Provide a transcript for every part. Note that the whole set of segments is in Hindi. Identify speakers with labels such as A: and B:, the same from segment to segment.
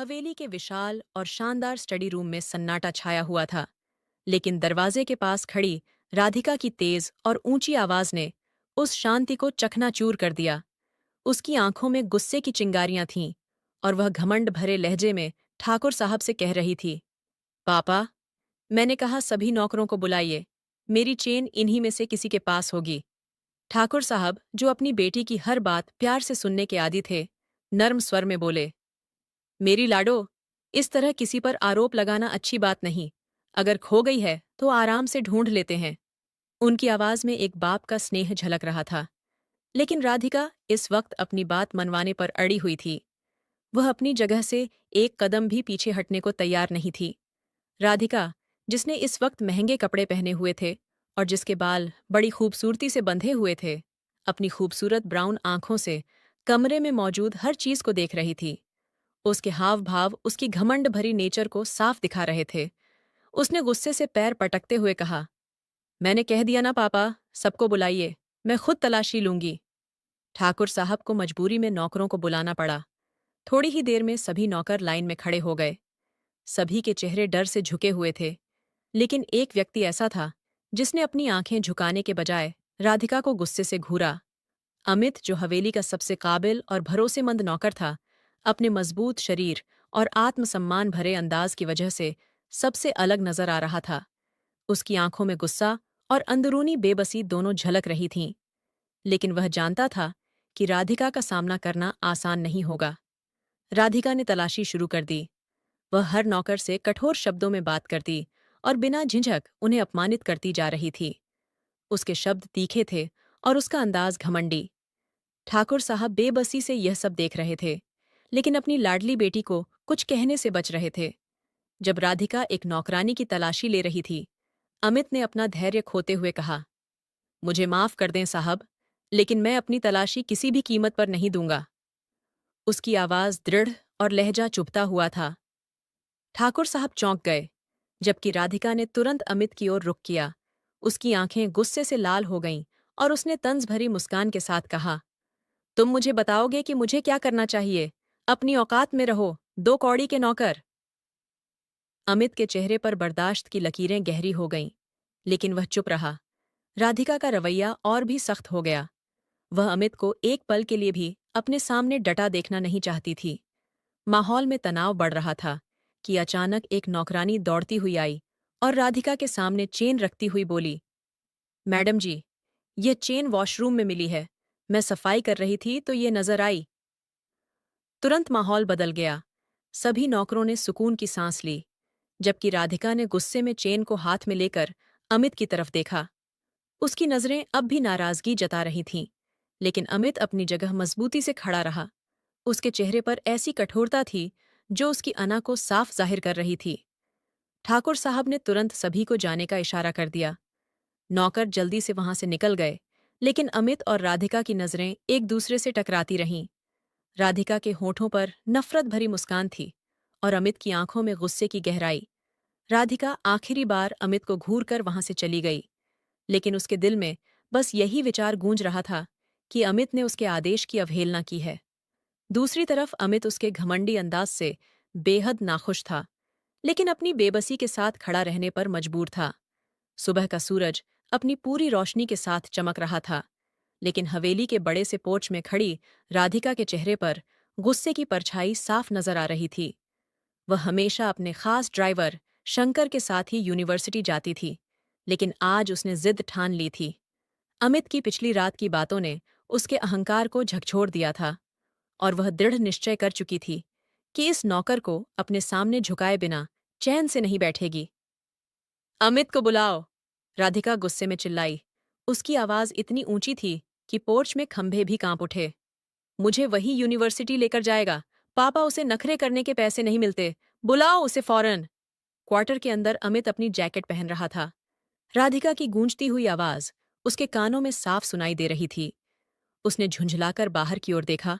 A: हवेली के विशाल और शानदार स्टडी रूम में सन्नाटा छाया हुआ था, लेकिन दरवाजे के पास खड़ी राधिका की तेज और ऊंची आवाज ने उस शांति को चकनाचूर कर दिया। उसकी आंखों में गुस्से की चिंगारियां थीं और वह घमंड भरे लहजे में ठाकुर साहब से कह रही थी, पापा, मैंने कहा सभी नौकरों को बुलाइए। मेरी चेन इन्हीं में से किसी के पास होगी। ठाकुर साहब, जो अपनी बेटी की हर बात प्यार से सुनने के आदी थे, नर्म स्वर में बोले, मेरी लाडो, इस तरह किसी पर आरोप लगाना अच्छी बात नहीं। अगर खो गई है तो आराम से ढूंढ लेते हैं। उनकी आवाज में एक बाप का स्नेह झलक रहा था। लेकिन राधिका इस वक्त अपनी बात मनवाने पर अड़ी हुई थी। वह अपनी जगह से एक कदम भी पीछे हटने को तैयार नहीं थी। राधिका, जिसने इस वक्त महंगे कपड़े पहने हुए थे और जिसके बाल बड़ी खूबसूरती से बंधे हुए थे, अपनी खूबसूरत ब्राउन आंखों से कमरे में मौजूद हर चीज को देख रही थी। उसके हाव भाव उसकी घमंड भरी नेचर को साफ दिखा रहे थे। उसने गुस्से से पैर पटकते हुए कहा, मैंने कह दिया ना पापा, सबको बुलाइए, मैं खुद तलाशी लूंगी। ठाकुर साहब को मजबूरी में नौकरों को बुलाना पड़ा। थोड़ी ही देर में सभी नौकर लाइन में खड़े हो गए। सभी के चेहरे डर से झुके हुए थे, लेकिन एक व्यक्ति ऐसा था जिसने अपनी आंखें झुकाने के बजाय राधिका को गुस्से से घूरा। अमित, जो हवेली का सबसे काबिल और भरोसेमंद नौकर था, अपने मजबूत शरीर और आत्मसम्मान भरे अंदाज की वजह से सबसे अलग नजर आ रहा था। उसकी आंखों में गुस्सा और अंदरूनी बेबसी दोनों झलक रही थीं, लेकिन वह जानता था कि राधिका का सामना करना आसान नहीं होगा। राधिका ने तलाशी शुरू कर दी। वह हर नौकर से कठोर शब्दों में बात करती और बिना झिझक उन्हें अपमानित करती जा रही थी। उसके शब्द तीखे थे और उसका अंदाज घमंडी। ठाकुर साहब बेबसी से यह सब देख रहे थे, लेकिन अपनी लाडली बेटी को कुछ कहने से बच रहे थे। जब राधिका एक नौकरानी की तलाशी ले रही थी, अमित ने अपना धैर्य खोते हुए कहा, मुझे माफ कर दें साहब, लेकिन मैं अपनी तलाशी किसी भी कीमत पर नहीं दूंगा। उसकी आवाज दृढ़ और लहजा चुभता हुआ था। ठाकुर साहब चौंक गए, जबकि राधिका ने तुरंत अमित की ओर रुख किया। उसकी आंखें गुस्से से लाल हो गईं और उसने तंज भरी मुस्कान के साथ कहा, तुम मुझे बताओगे कि मुझे क्या करना चाहिए? अपनी औकात में रहो, दो कौड़ी के नौकर। अमित के चेहरे पर बर्दाश्त की लकीरें गहरी हो गईं, लेकिन वह चुप रहा। राधिका का रवैया और भी सख्त हो गया। वह अमित को एक पल के लिए भी अपने सामने डटा देखना नहीं चाहती थी। माहौल में तनाव बढ़ रहा था कि अचानक एक नौकरानी दौड़ती हुई आई और राधिका के सामने चेन रखती हुई बोली, मैडम जी, ये चेन वॉशरूम में मिली है। मैं सफाई कर रही थी तो ये नजर आई। तुरंत माहौल बदल गया। सभी नौकरों ने सुकून की सांस ली, जबकि राधिका ने गुस्से में चेन को हाथ में लेकर अमित की तरफ देखा। उसकी नजरें अब भी नाराजगी जता रही थीं, लेकिन अमित अपनी जगह मजबूती से खड़ा रहा। उसके चेहरे पर ऐसी कठोरता थी जो उसकी अना को साफ जाहिर कर रही थी। ठाकुर साहब ने तुरंत सभी को जाने का इशारा कर दिया। नौकर जल्दी से वहां से निकल गए, लेकिन अमित और राधिका की नजरें एक दूसरे से टकराती रहीं। राधिका के होठों पर नफरत भरी मुस्कान थी और अमित की आंखों में गुस्से की गहराई। राधिका आखिरी बार अमित को घूर कर वहां से चली गई, लेकिन उसके दिल में बस यही विचार गूंज रहा था कि अमित ने उसके आदेश की अवहेलना की है। दूसरी तरफ अमित उसके घमंडी अंदाज से बेहद नाखुश था, लेकिन अपनी बेबसी के साथ खड़ा रहने पर मजबूर था। सुबह का सूरज अपनी पूरी रोशनी के साथ चमक रहा था, लेकिन हवेली के बड़े से पोर्च में खड़ी राधिका के चेहरे पर गुस्से की परछाई साफ नजर आ रही थी। वह हमेशा अपने खास ड्राइवर शंकर के साथ ही यूनिवर्सिटी जाती थी, लेकिन आज उसने जिद ठान ली थी। अमित की पिछली रात की बातों ने उसके अहंकार को झकझोर दिया था और वह दृढ़ निश्चय कर चुकी थी कि इस नौकर को अपने सामने झुकाए बिना चैन से नहीं बैठेगी। अमित को बुलाओ, राधिका गुस्से में चिल्लाई। उसकी आवाज इतनी ऊंची थी कि पोर्च में खंभे भी कांप उठे। मुझे वही यूनिवर्सिटी लेकर जाएगा। पापा, उसे नखरे करने के पैसे नहीं मिलते। बुलाओ उसे फौरन। क्वार्टर के अंदर अमित अपनी जैकेट पहन रहा था। राधिका की गूंजती हुई आवाज उसके कानों में साफ सुनाई दे रही थी। उसने झुंझलाकर बाहर की ओर देखा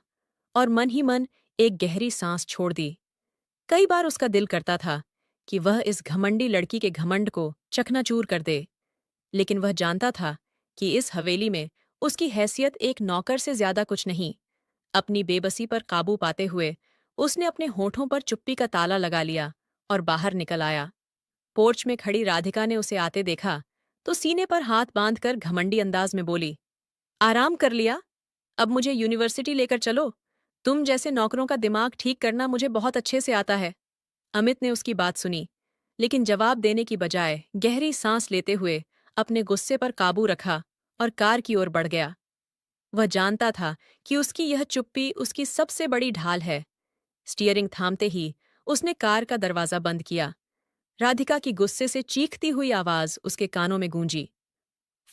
A: और मन ही मन एक गहरी सांस छोड़ दी। कई बार उसका दिल करता था कि वह इस घमंडी लड़की के घमंड को चकनाचूर कर दे, लेकिन वह जानता था कि इस हवेली में उसकी हैसियत एक नौकर से ज्यादा कुछ नहीं। अपनी बेबसी पर काबू पाते हुए उसने अपने होठों पर चुप्पी का ताला लगा लिया और बाहर निकल आया। पोर्च में खड़ी राधिका ने उसे आते देखा तो सीने पर हाथ बांधकर घमंडी अंदाज में बोली, आराम कर लिया? अब मुझे यूनिवर्सिटी लेकर चलो। तुम जैसे नौकरों का दिमाग ठीक करना मुझे बहुत अच्छे से आता है। अमित ने उसकी बात सुनी, लेकिन जवाब देने की बजाय गहरी सांस लेते हुए अपने गुस्से पर काबू रखा और कार की ओर बढ़ गया। वह जानता था कि उसकी यह चुप्पी उसकी सबसे बड़ी ढाल है। स्टीयरिंग थामते ही उसने कार का दरवाजा बंद किया। राधिका की गुस्से से चीखती हुई आवाज उसके कानों में गूंजी,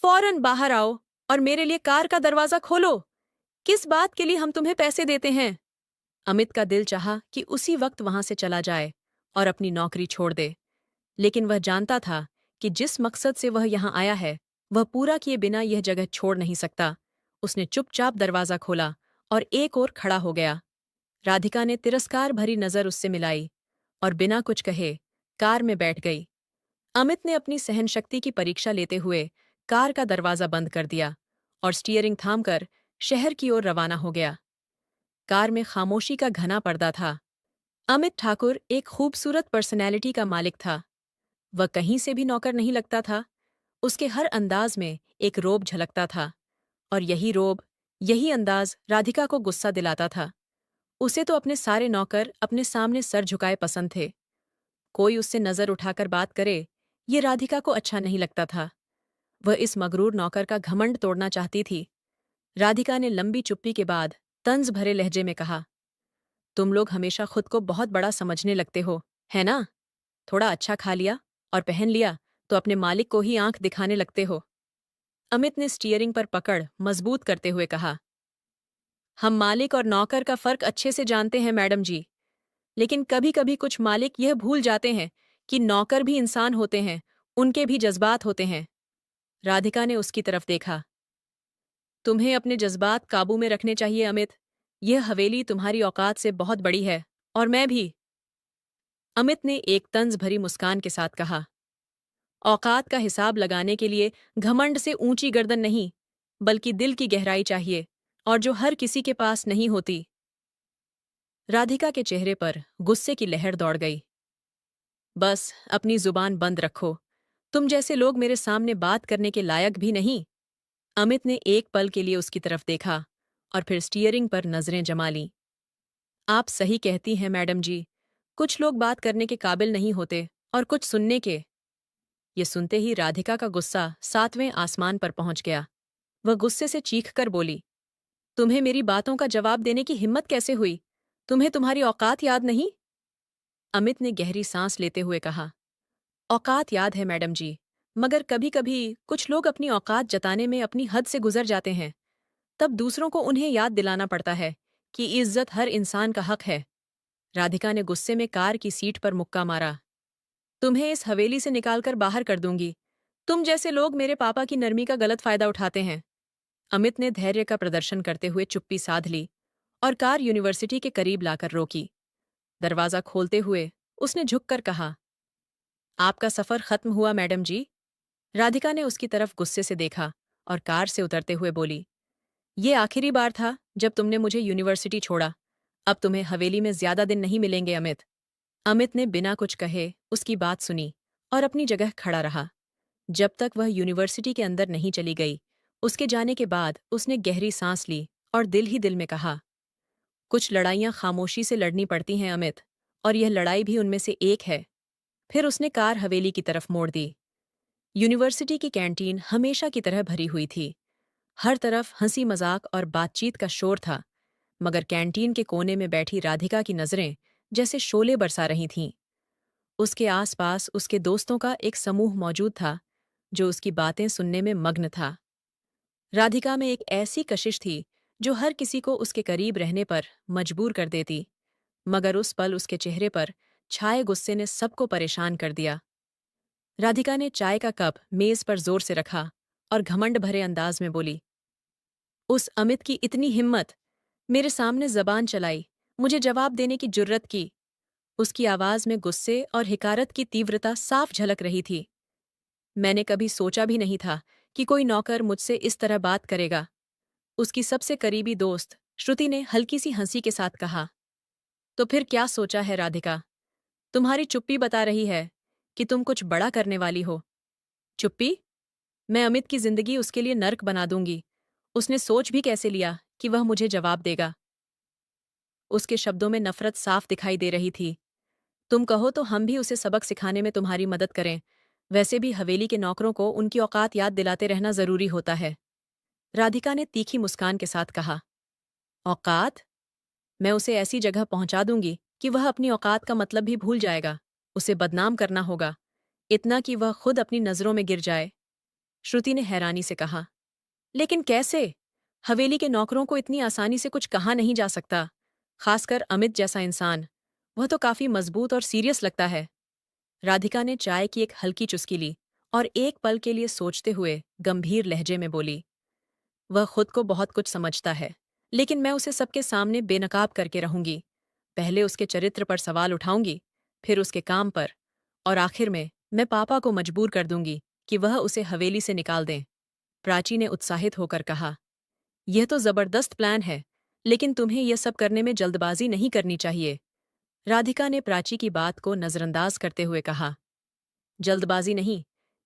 A: फौरन बाहर आओ और मेरे लिए कार का दरवाजा खोलो। किस बात के लिए हम तुम्हें पैसे देते हैं? अमित का दिल चाहा कि उसी वक्त वहां से चला जाए और अपनी नौकरी छोड़ दे, लेकिन वह जानता था कि जिस मकसद से वह यहाँ आया है वह पूरा किए बिना यह जगह छोड़ नहीं सकता। उसने चुपचाप दरवाजा खोला और एक ओर खड़ा हो गया। राधिका ने तिरस्कार भरी नजर उससे मिलाई और बिना कुछ कहे कार में बैठ गई। अमित ने अपनी सहनशक्ति की परीक्षा लेते हुए कार का दरवाजा बंद कर दिया और स्टीयरिंग थामकर शहर की ओर रवाना हो गया। कार में खामोशी का घना पर्दा था। अमित ठाकुर एक खूबसूरत पर्सनैलिटी का मालिक था। वह कहीं से भी नौकर नहीं लगता था। उसके हर अंदाज में एक रोब झलकता था, और यही रोब, यही अंदाज राधिका को गुस्सा दिलाता था। उसे तो अपने सारे नौकर अपने सामने सर झुकाए पसंद थे। कोई उससे नजर उठाकर बात करे, ये राधिका को अच्छा नहीं लगता था। वह इस मगरूर नौकर का घमंड तोड़ना चाहती थी। राधिका ने लंबी चुप्पी के बाद तंज भरे लहजे में कहा, तुम लोग हमेशा खुद को बहुत बड़ा समझने लगते हो, है ना? थोड़ा अच्छा खा लिया और पहन लिया तो अपने मालिक को ही आंख दिखाने लगते हो। अमित ने स्टीयरिंग पर पकड़ मजबूत करते हुए कहा, हम मालिक और नौकर का फर्क अच्छे से जानते हैं मैडम जी, लेकिन कभी कभी कुछ मालिक यह भूल जाते हैं कि नौकर भी इंसान होते हैं, उनके भी जज्बात होते हैं। राधिका ने उसकी तरफ देखा। तुम्हें अपने जज्बात काबू में रखने चाहिए अमित। यह हवेली तुम्हारी औकात से बहुत बड़ी है, और मैं भी। अमित ने एक तंज भरी मुस्कान के साथ कहा, औकात का हिसाब लगाने के लिए घमंड से ऊंची गर्दन नहीं, बल्कि दिल की गहराई चाहिए, और जो हर किसी के पास नहीं होती। राधिका के चेहरे पर गुस्से की लहर दौड़ गई। बस अपनी जुबान बंद रखो। तुम जैसे लोग मेरे सामने बात करने के लायक भी नहीं। अमित ने एक पल के लिए उसकी तरफ देखा और फिर स्टीयरिंग पर नजरें जमा लीं। आप सही कहती हैं मैडम जी। कुछ लोग बात करने के काबिल नहीं होते और कुछ सुनने के। ये सुनते ही राधिका का गुस्सा 7वें आसमान पर पहुंच गया। वह गुस्से से चीखकर बोली, तुम्हें मेरी बातों का जवाब देने की हिम्मत कैसे हुई? तुम्हें तुम्हारी औकात याद नहीं? अमित ने गहरी सांस लेते हुए कहा, औकात याद है मैडम जी, मगर कभी कभी कुछ लोग अपनी औकात जताने में अपनी हद से गुजर जाते हैं। तब दूसरों को उन्हें याद दिलाना पड़ता है कि इज्जत हर इंसान का हक है। राधिका ने गुस्से में कार की सीट पर मुक्का मारा। तुम्हें इस हवेली से निकालकर बाहर कर दूंगी। तुम जैसे लोग मेरे पापा की नरमी का गलत फायदा उठाते हैं। अमित ने धैर्य का प्रदर्शन करते हुए चुप्पी साध ली और कार यूनिवर्सिटी के करीब लाकर रोकी। दरवाजा खोलते हुए उसने झुककर कहा, आपका सफर खत्म हुआ मैडम जी। राधिका ने उसकी तरफ गुस्से से देखा और कार से उतरते हुए बोली, ये आखिरी बार था जब तुमने मुझे यूनिवर्सिटी छोड़ा। अब तुम्हें हवेली में ज्यादा दिन नहीं मिलेंगे अमित। अमित ने बिना कुछ कहे उसकी बात सुनी और अपनी जगह खड़ा रहा जब तक वह यूनिवर्सिटी के अंदर नहीं चली गई। उसके जाने के बाद उसने गहरी सांस ली और दिल ही दिल में कहा, कुछ लड़ाइयां खामोशी से लड़नी पड़ती हैं अमित, और यह लड़ाई भी उनमें से एक है। फिर उसने कार हवेली की तरफ मोड़ दी। यूनिवर्सिटी की कैंटीन हमेशा की तरह भरी हुई थी। हर तरफ हंसी मजाक और बातचीत का शोर था, मगर कैंटीन के कोने में बैठी राधिका की नजरें जैसे शोले बरसा रही थीं। उसके आसपास उसके दोस्तों का एक समूह मौजूद था जो उसकी बातें सुनने में मग्न था। राधिका में एक ऐसी कशिश थी जो हर किसी को उसके करीब रहने पर मजबूर कर देती, मगर उस पल उसके चेहरे पर छाए गुस्से ने सबको परेशान कर दिया। राधिका ने चाय का कप मेज पर जोर से रखा और घमंड भरे अंदाज में बोली, उस अमित की इतनी हिम्मत! मेरे सामने जबान चलाई, मुझे जवाब देने की जुर्रत की। उसकी आवाज में गुस्से और हिकारत की तीव्रता साफ झलक रही थी। मैंने कभी सोचा भी नहीं था कि कोई नौकर मुझसे इस तरह बात करेगा। उसकी सबसे करीबी दोस्त श्रुति ने हल्की सी हंसी के साथ कहा, तो फिर क्या सोचा है राधिका? तुम्हारी चुप्पी बता रही है कि तुम कुछ बड़ा करने वाली हो। चुप्पी? मैं अमित की जिंदगी उसके लिए नर्क बना दूंगी। उसने सोच भी कैसे लिया कि वह मुझे जवाब देगा? उसके शब्दों में नफरत साफ दिखाई दे रही थी। तुम कहो तो हम भी उसे सबक सिखाने में तुम्हारी मदद करें। वैसे भी हवेली के नौकरों को उनकी औकात याद दिलाते रहना जरूरी होता है। राधिका ने तीखी मुस्कान के साथ कहा। औकात? मैं उसे ऐसी जगह पहुंचा दूंगी कि वह अपनी औकात का मतलब भी भूल जाएगा। उसे बदनाम करना होगा, इतना कि वह खुद अपनी नजरों में गिर जाए। श्रुति ने हैरानी से कहा। लेकिन कैसे? हवेली के नौकरों को इतनी आसानी से कुछ कहा नहीं जा सकता, खासकर अमित जैसा इंसान। वह तो काफी मजबूत और सीरियस लगता है। राधिका ने चाय की एक हल्की चुस्की ली और एक पल के लिए सोचते हुए गंभीर लहजे में बोली। वह खुद को बहुत कुछ समझता है, लेकिन मैं उसे सबके सामने बेनकाब करके रहूंगी। पहले उसके चरित्र पर सवाल उठाऊंगी, फिर उसके काम पर, और आखिर में मैं पापा को मजबूर कर दूंगी कि वह उसे हवेली से निकाल दें। प्राची ने उत्साहित होकर कहा। यह तो जबरदस्त प्लान है, लेकिन तुम्हें यह सब करने में जल्दबाजी नहीं करनी चाहिए। राधिका ने प्राची की बात को नजरअंदाज करते हुए कहा। जल्दबाजी नहीं,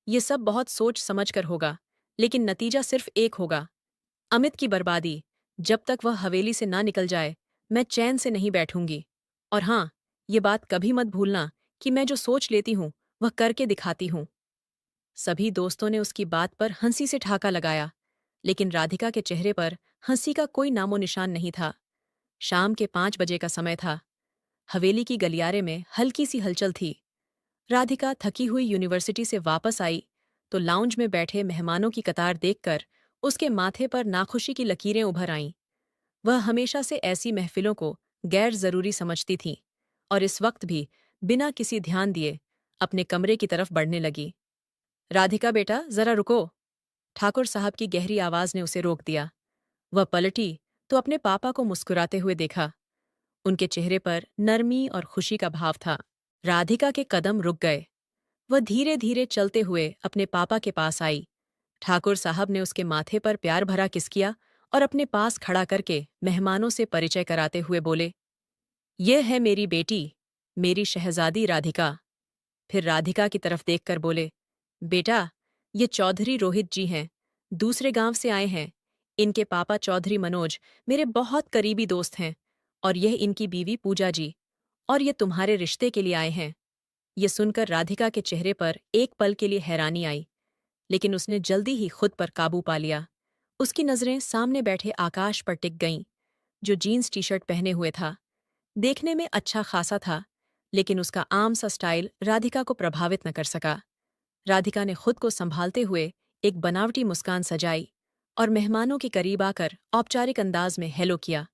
A: ये सब बहुत सोच समझ कर होगा, लेकिन नतीजा सिर्फ एक होगा। अमित की बर्बादी। जब तक वह हवेली से ना निकल जाए, मैं चैन से नहीं बैठूंगी। और हाँ, ये बात कभी मत भूलना कि मैं जो सोच लेती हूँ वह करके दिखाती हूँ। सभी दोस्तों ने उसकी बात पर हंसी से ठाका लगाया, लेकिन राधिका के चेहरे पर हंसी का कोई नामो निशान नहीं था। शाम के 5 बजे का समय था। हवेली की गलियारे में हल्की सी हलचल थी। राधिका थकी हुई यूनिवर्सिटी से वापस आई तो लाउंज में बैठे मेहमानों की कतार देखकर उसके माथे पर नाखुशी की लकीरें उभर आईं। वह हमेशा से ऐसी महफिलों को गैर जरूरी समझती थी, और इस वक्त भी बिना किसी ध्यान दिए अपने कमरे की तरफ बढ़ने लगी। राधिका बेटा, जरा रुको। ठाकुर साहब की गहरी आवाज ने उसे रोक दिया। वह पलटी तो अपने पापा को मुस्कुराते हुए देखा। उनके चेहरे पर नरमी और खुशी का भाव था। राधिका के कदम रुक गए। वह धीरे धीरे चलते हुए अपने पापा के पास आई। ठाकुर साहब ने उसके माथे पर प्यार भरा किस किया और अपने पास खड़ा करके मेहमानों से परिचय कराते हुए बोले, ये है मेरी बेटी, मेरी शहजादी राधिका। फिर राधिका की तरफ देखकर बोले, बेटा, ये चौधरी रोहित जी हैं, दूसरे गांव से आए हैं। इनके पापा चौधरी मनोज मेरे बहुत करीबी दोस्त हैं, और यह इनकी बीवी पूजा जी, और ये तुम्हारे रिश्ते के लिए आए हैं। ये सुनकर राधिका के चेहरे पर एक पल के लिए हैरानी आई, लेकिन उसने जल्दी ही खुद पर काबू पा लिया। उसकी नजरें सामने बैठे आकाश पर टिक गईं, जो जीन्स टी शर्ट पहने हुए था। देखने में अच्छा खासा था, लेकिन उसका आम सा स्टाइल राधिका को प्रभावित न कर सका। राधिका ने खुद को संभालते हुए एक बनावटी मुस्कान सजाई और मेहमानों के करीब आकर औपचारिक अंदाज में हेलो किया।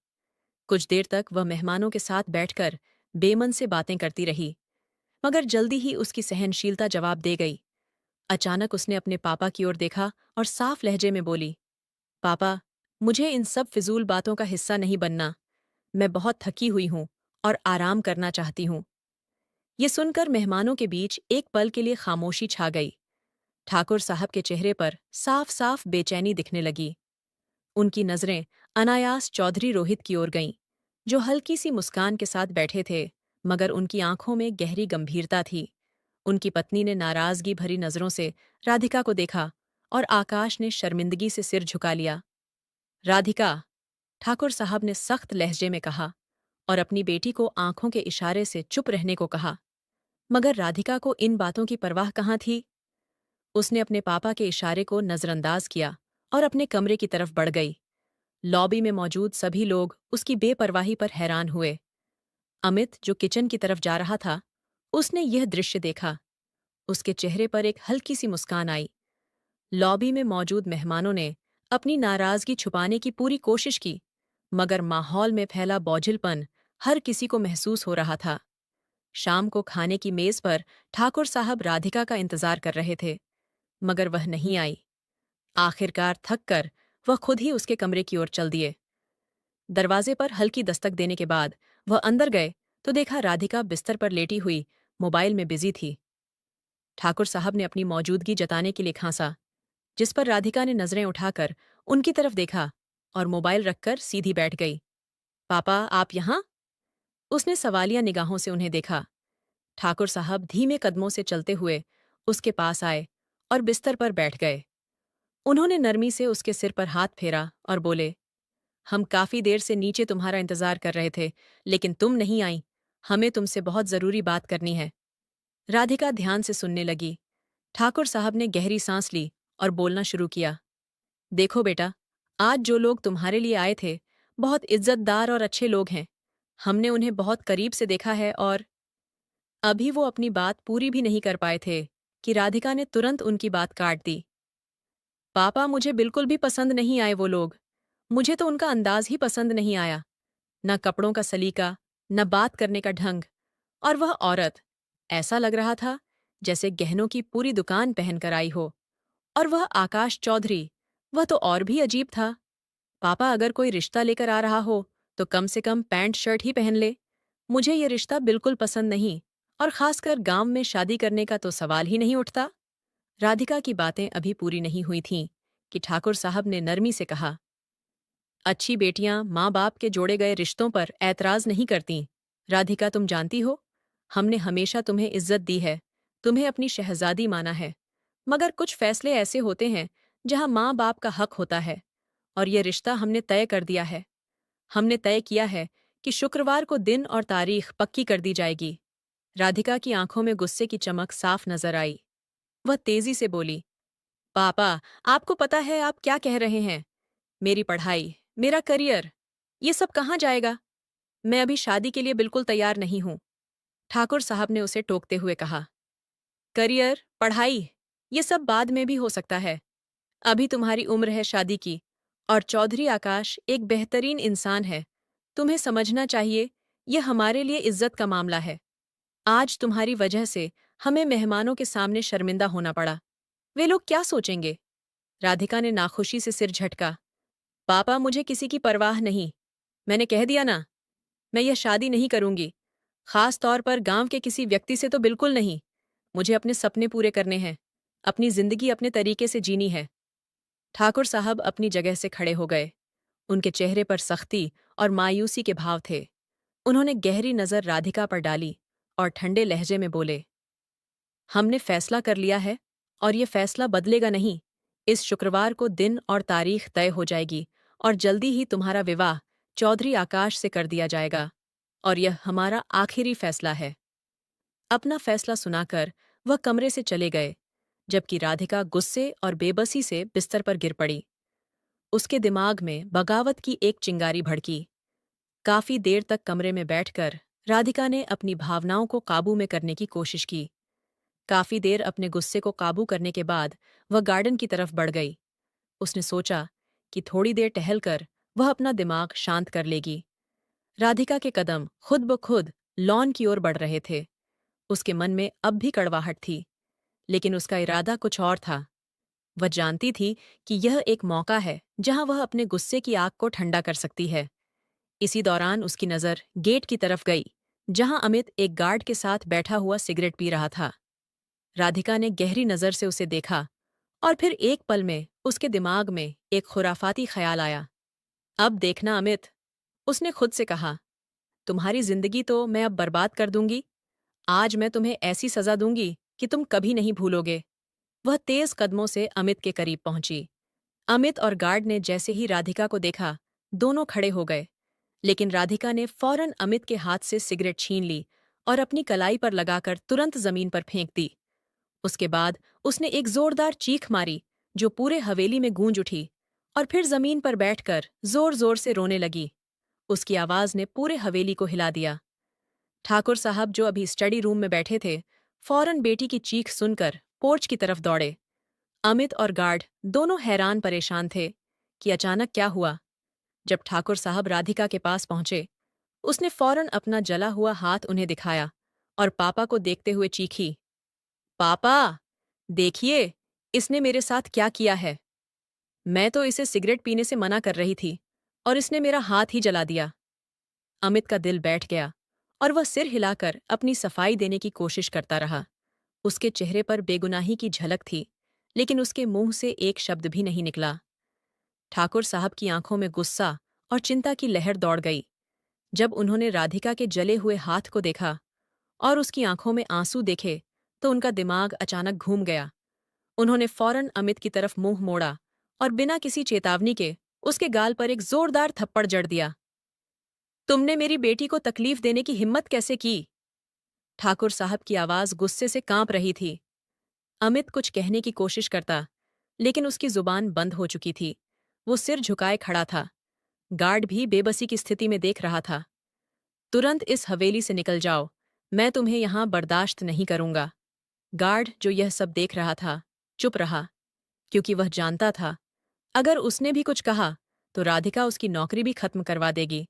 A: कुछ देर तक वह मेहमानों के साथ बैठकर बेमन से बातें करती रही, मगर जल्दी ही उसकी सहनशीलता जवाब दे गई। अचानक उसने अपने पापा की ओर देखा और साफ लहजे में बोली, पापा, मुझे इन सब फिजूल बातों का हिस्सा नहीं बनना। मैं बहुत थकी हुई हूं और आराम करना चाहती हूं। ये सुनकर मेहमानों के बीच एक पल के लिए खामोशी छा गई। ठाकुर साहब के चेहरे पर साफ साफ बेचैनी दिखने लगी। उनकी नजरें अनायास चौधरी रोहित की ओर गईं, जो हल्की सी मुस्कान के साथ बैठे थे, मगर उनकी आंखों में गहरी गंभीरता थी। उनकी पत्नी ने नाराजगी भरी नजरों से राधिका को देखा और आकाश ने शर्मिंदगी से सिर झुका लिया। राधिका, ठाकुर साहब ने सख्त लहजे में कहा और अपनी बेटी को आंखों के इशारे से चुप रहने को कहा। मगर राधिका को इन बातों की परवाह कहाँ थी। उसने अपने पापा के इशारे को नजरअंदाज किया और अपने कमरे की तरफ बढ़ गई। लॉबी में मौजूद सभी लोग उसकी बेपरवाही पर हैरान हुए। अमित, जो किचन की तरफ जा रहा था, उसने यह दृश्य देखा। उसके चेहरे पर एक हल्की सी मुस्कान आई। लॉबी में मौजूद मेहमानों ने अपनी नाराजगी छुपाने की पूरी कोशिश की, मगर माहौल में फैला बोझिलपन हर किसी को महसूस हो रहा था। शाम को खाने की मेज पर ठाकुर साहब राधिका का इंतजार कर रहे थे, मगर वह नहीं आई। आखिरकार थक कर वह खुद ही उसके कमरे की ओर चल दिए। दरवाजे पर हल्की दस्तक देने के बाद वह अंदर गए तो देखा राधिका बिस्तर पर लेटी हुई मोबाइल में बिजी थी। ठाकुर साहब ने अपनी मौजूदगी जताने के लिए खांसा, जिस पर राधिका ने नजरें उठाकर उनकी तरफ देखा और मोबाइल रखकर सीधी बैठ गई। पापा, आप यहाँ? उसने सवालिया निगाहों से उन्हें देखा। ठाकुर साहब धीमे कदमों से चलते हुए उसके पास आए और बिस्तर पर बैठ गए। उन्होंने नरमी से उसके सिर पर हाथ फेरा और बोले, हम काफी देर से नीचे तुम्हारा इंतजार कर रहे थे, लेकिन तुम नहीं आई। हमें तुमसे बहुत जरूरी बात करनी है। राधिका ध्यान से सुनने लगी। ठाकुर साहब ने गहरी सांस ली और बोलना शुरू किया। देखो बेटा, आज जो लोग तुम्हारे लिए आए थे, बहुत इज्जतदार और अच्छे लोग हैं। हमने उन्हें बहुत करीब से देखा है और अभी वो अपनी बात पूरी भी नहीं कर पाए थे कि राधिका ने तुरंत उनकी बात काट दी। पापा, मुझे बिल्कुल भी पसंद नहीं आए वो लोग। मुझे तो उनका अंदाज ही पसंद नहीं आया। न कपड़ों का सलीका, न बात करने का ढंग। और वह औरत, ऐसा लग रहा था जैसे गहनों की पूरी दुकान पहनकर आई हो। और वह आकाश चौधरी, वह तो और भी अजीब था। पापा, अगर कोई रिश्ता लेकर आ रहा हो तो कम से कम पैंट शर्ट ही पहन ले। मुझे ये रिश्ता बिल्कुल पसंद नहीं, और खासकर गांव में शादी करने का तो सवाल ही नहीं उठता। राधिका की बातें अभी पूरी नहीं हुई थीं कि ठाकुर साहब ने नरमी से कहा, अच्छी बेटियां माँ बाप के जोड़े गए रिश्तों पर ऐतराज नहीं करतीं। राधिका, तुम जानती हो, हमने हमेशा तुम्हें इज्जत दी है, तुम्हें अपनी शहजादी माना है। मगर कुछ फैसले ऐसे होते हैं जहां माँ बाप का हक होता है, और ये रिश्ता हमने तय कर दिया है। हमने तय किया है कि शुक्रवार को दिन और तारीख पक्की कर दी जाएगी। राधिका की आंखों में गुस्से की चमक साफ नजर आई। वह तेजी से बोली, पापा, आपको पता है आप क्या कह रहे हैं? मेरी पढ़ाई, मेरा करियर, ये सब कहाँ जाएगा? मैं अभी शादी के लिए बिल्कुल तैयार नहीं हूं। ठाकुर साहब ने उसे टोकते हुए कहा, करियर, पढ़ाई, ये सब बाद में भी हो सकता है। अभी तुम्हारी उम्र है शादी की, और चौधरी आकाश एक बेहतरीन इंसान है। तुम्हें समझना चाहिए, यह हमारे लिए इज्जत का मामला है। आज तुम्हारी वजह से हमें मेहमानों के सामने शर्मिंदा होना पड़ा। वे लोग क्या सोचेंगे? राधिका ने नाखुशी से सिर झटका। पापा, मुझे किसी की परवाह नहीं। मैंने कह दिया ना, मैं यह शादी नहीं करूंगी। खास तौर पर गांव के किसी व्यक्ति से तो बिल्कुल नहीं। मुझे अपने सपने पूरे करने हैं, अपनी जिंदगी अपने तरीके से जीनी है। ठाकुर साहब अपनी जगह से खड़े हो गए। उनके चेहरे पर सख्ती और मायूसी के भाव थे। उन्होंने गहरी नजर राधिका पर डाली और ठंडे लहजे में बोले, हमने फैसला कर लिया है, और ये फैसला बदलेगा नहीं। इस शुक्रवार को दिन और तारीख तय हो जाएगी, और जल्दी ही तुम्हारा विवाह चौधरी आकाश से कर दिया जाएगा, और यह हमारा आखिरी फैसला है। अपना फैसला सुनाकर वह कमरे से चले गए, जबकि राधिका गुस्से और बेबसी से बिस्तर पर गिर पड़ी। उसके दिमाग में बगावत की एक चिंगारी भड़की। काफी देर तक कमरे में बैठकर राधिका ने अपनी भावनाओं को काबू में करने की कोशिश की। काफी देर अपने गुस्से को काबू करने के बाद वह गार्डन की तरफ बढ़ गई। उसने सोचा कि थोड़ी देर टहलकर वह अपना दिमाग शांत कर लेगी। राधिका के कदम खुद ब खुद लॉन की ओर बढ़ रहे थे। उसके मन में अब भी कड़वाहट थी, लेकिन उसका इरादा कुछ और था। वह जानती थी कि यह एक मौका है जहां वह अपने गुस्से की आग को ठंडा कर सकती है। इसी दौरान उसकी नजर गेट की तरफ गई, जहां अमित एक गार्ड के साथ बैठा हुआ सिगरेट पी रहा था। राधिका ने गहरी नजर से उसे देखा, और फिर एक पल में उसके दिमाग में एक खुराफाती ख्याल आया। अब देखना अमित, उसने खुद से कहा, तुम्हारी जिंदगी तो मैं अब बर्बाद कर दूंगी। आज मैं तुम्हें ऐसी सजा दूंगी कि तुम कभी नहीं भूलोगे। वह तेज कदमों से अमित के करीब पहुंची। अमित और गार्ड ने जैसे ही राधिका को देखा, दोनों खड़े हो गए। लेकिन राधिका ने फौरन अमित के हाथ से सिगरेट छीन ली और अपनी कलाई पर लगाकर तुरंत जमीन पर फेंक दी। उसके बाद उसने एक जोरदार चीख मारी जो पूरे हवेली में गूंज उठी, और फिर जमीन पर बैठकर जोर जोर से रोने लगी। उसकी आवाज ने पूरे हवेली को हिला दिया। ठाकुर साहब, जो अभी स्टडी रूम में बैठे थे, फौरन बेटी की चीख सुनकर पोर्च की तरफ दौड़े। अमित और गार्ड दोनों हैरान परेशान थे कि अचानक क्या हुआ। जब ठाकुर साहब राधिका के पास पहुंचे, उसने फौरन अपना जला हुआ हाथ उन्हें दिखाया और पापा को देखते हुए चीखी, पापा, देखिए, इसने मेरे साथ क्या किया है। मैं तो इसे सिगरेट पीने से मना कर रही थी, और इसने मेरा हाथ ही जला दिया। अमित का दिल बैठ गया, और वह सिर हिलाकर अपनी सफाई देने की कोशिश करता रहा। उसके चेहरे पर बेगुनाही की झलक थी, लेकिन उसके मुंह से एक शब्द भी नहीं निकला। ठाकुर साहब की आंखों में गुस्सा और चिंता की लहर दौड़ गई। जब उन्होंने राधिका के जले हुए हाथ को देखा और उसकी आंखों में आंसू देखे तो उनका दिमाग अचानक घूम गया। उन्होंने फौरन अमित की तरफ मुंह मोड़ा और बिना किसी चेतावनी के उसके गाल पर एक जोरदार थप्पड़ जड़ दिया। तुमने मेरी बेटी को तकलीफ देने की हिम्मत कैसे की? ठाकुर साहब की आवाज गुस्से से कांप रही थी। अमित कुछ कहने की कोशिश करता, लेकिन उसकी जुबान बंद हो चुकी थी। वो सिर झुकाए खड़ा था। गार्ड भी बेबसी की स्थिति में देख रहा था। तुरंत इस हवेली से निकल जाओ, मैं तुम्हें यहां बर्दाश्त नहीं करूंगा। गार्ड, जो यह सब देख रहा था, चुप रहा, क्योंकि वह जानता था अगर उसने भी कुछ कहा तो राधिका उसकी नौकरी भी खत्म करवा देगी।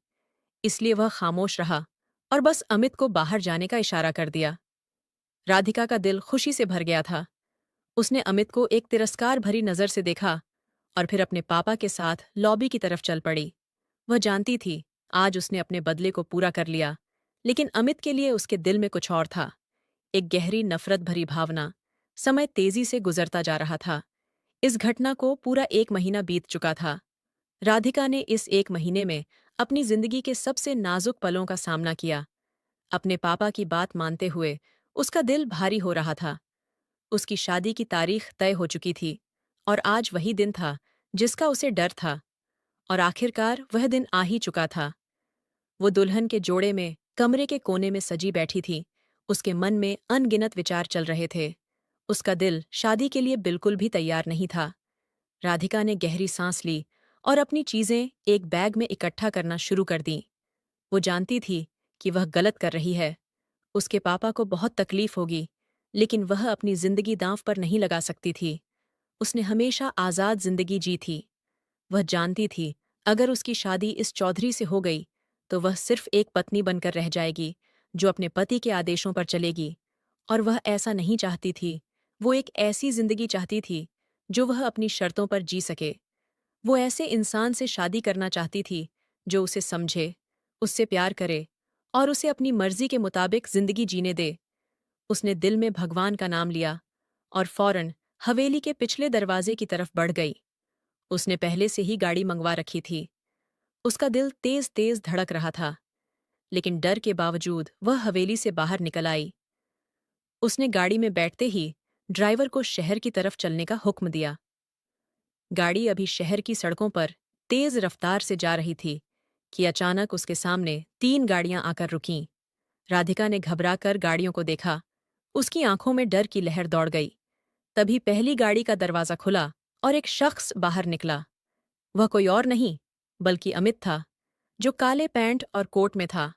A: इसलिए वह खामोश रहा और बस अमित को बाहर जाने का इशारा कर दिया। राधिका का दिल खुशी से भर गया था। उसने अमित को एक तिरस्कार भरी नजर से देखा और फिर अपने पापा के साथ लॉबी की तरफ चल पड़ी। वह जानती थी आज उसने अपने बदले को पूरा कर लिया, लेकिन अमित के लिए उसके दिल में कुछ और था, एक गहरी नफरत भरी भावना। समय तेजी से गुजरता जा रहा था। इस घटना को पूरा 1 महीना बीत चुका था। राधिका ने इस 1 महीने में अपनी जिंदगी के सबसे नाजुक पलों का सामना किया। अपने पापा की बात मानते हुए उसका दिल भारी हो रहा था। उसकी शादी की तारीख तय हो चुकी थी और आज वही दिन था जिसका उसे डर था। और आखिरकार वह दिन आ ही चुका था। वो दुल्हन के जोड़े में कमरे के कोने में सजी बैठी थी। उसके मन में अनगिनत विचार चल रहे थे। उसका दिल शादी के लिए बिल्कुल भी तैयार नहीं था। राधिका ने गहरी सांस ली और अपनी चीजें एक बैग में इकट्ठा करना शुरू कर दी। वो जानती थी कि वह गलत कर रही है। उसके पापा को बहुत तकलीफ होगी, लेकिन वह अपनी जिंदगी दांव पर नहीं लगा सकती थी। उसने हमेशा आजाद जिंदगी जी थी। वह जानती थी अगर उसकी शादी इस चौधरी से हो गई तो वह सिर्फ एक पत्नी बनकर रह जाएगी जो अपने पति के आदेशों पर चलेगी। और वह ऐसा नहीं चाहती थी। वो एक ऐसी जिंदगी चाहती थी जो वह अपनी शर्तों पर जी सके। वो ऐसे इंसान से शादी करना चाहती थी जो उसे समझे, उससे प्यार करे और उसे अपनी मर्जी के मुताबिक जिंदगी जीने दे। उसने दिल में भगवान का नाम लिया और फौरन हवेली के पिछले दरवाजे की तरफ बढ़ गई। उसने पहले से ही गाड़ी मंगवा रखी थी। उसका दिल तेज तेज धड़क रहा था, लेकिन डर के बावजूद वह हवेली से बाहर निकल आई। उसने गाड़ी में बैठते ही ड्राइवर को शहर की तरफ चलने का हुक्म दिया। गाड़ी अभी शहर की सड़कों पर तेज रफ्तार से जा रही थी कि अचानक उसके सामने 3 गाड़ियां आकर रुकीं। राधिका ने घबराकर गाड़ियों को देखा। उसकी आंखों में डर की लहर दौड़ गई। तभी पहली गाड़ी का दरवाजा खुला और एक शख्स बाहर निकला। वह कोई और नहीं बल्कि अमित था, जो काले पैंट और कोट में था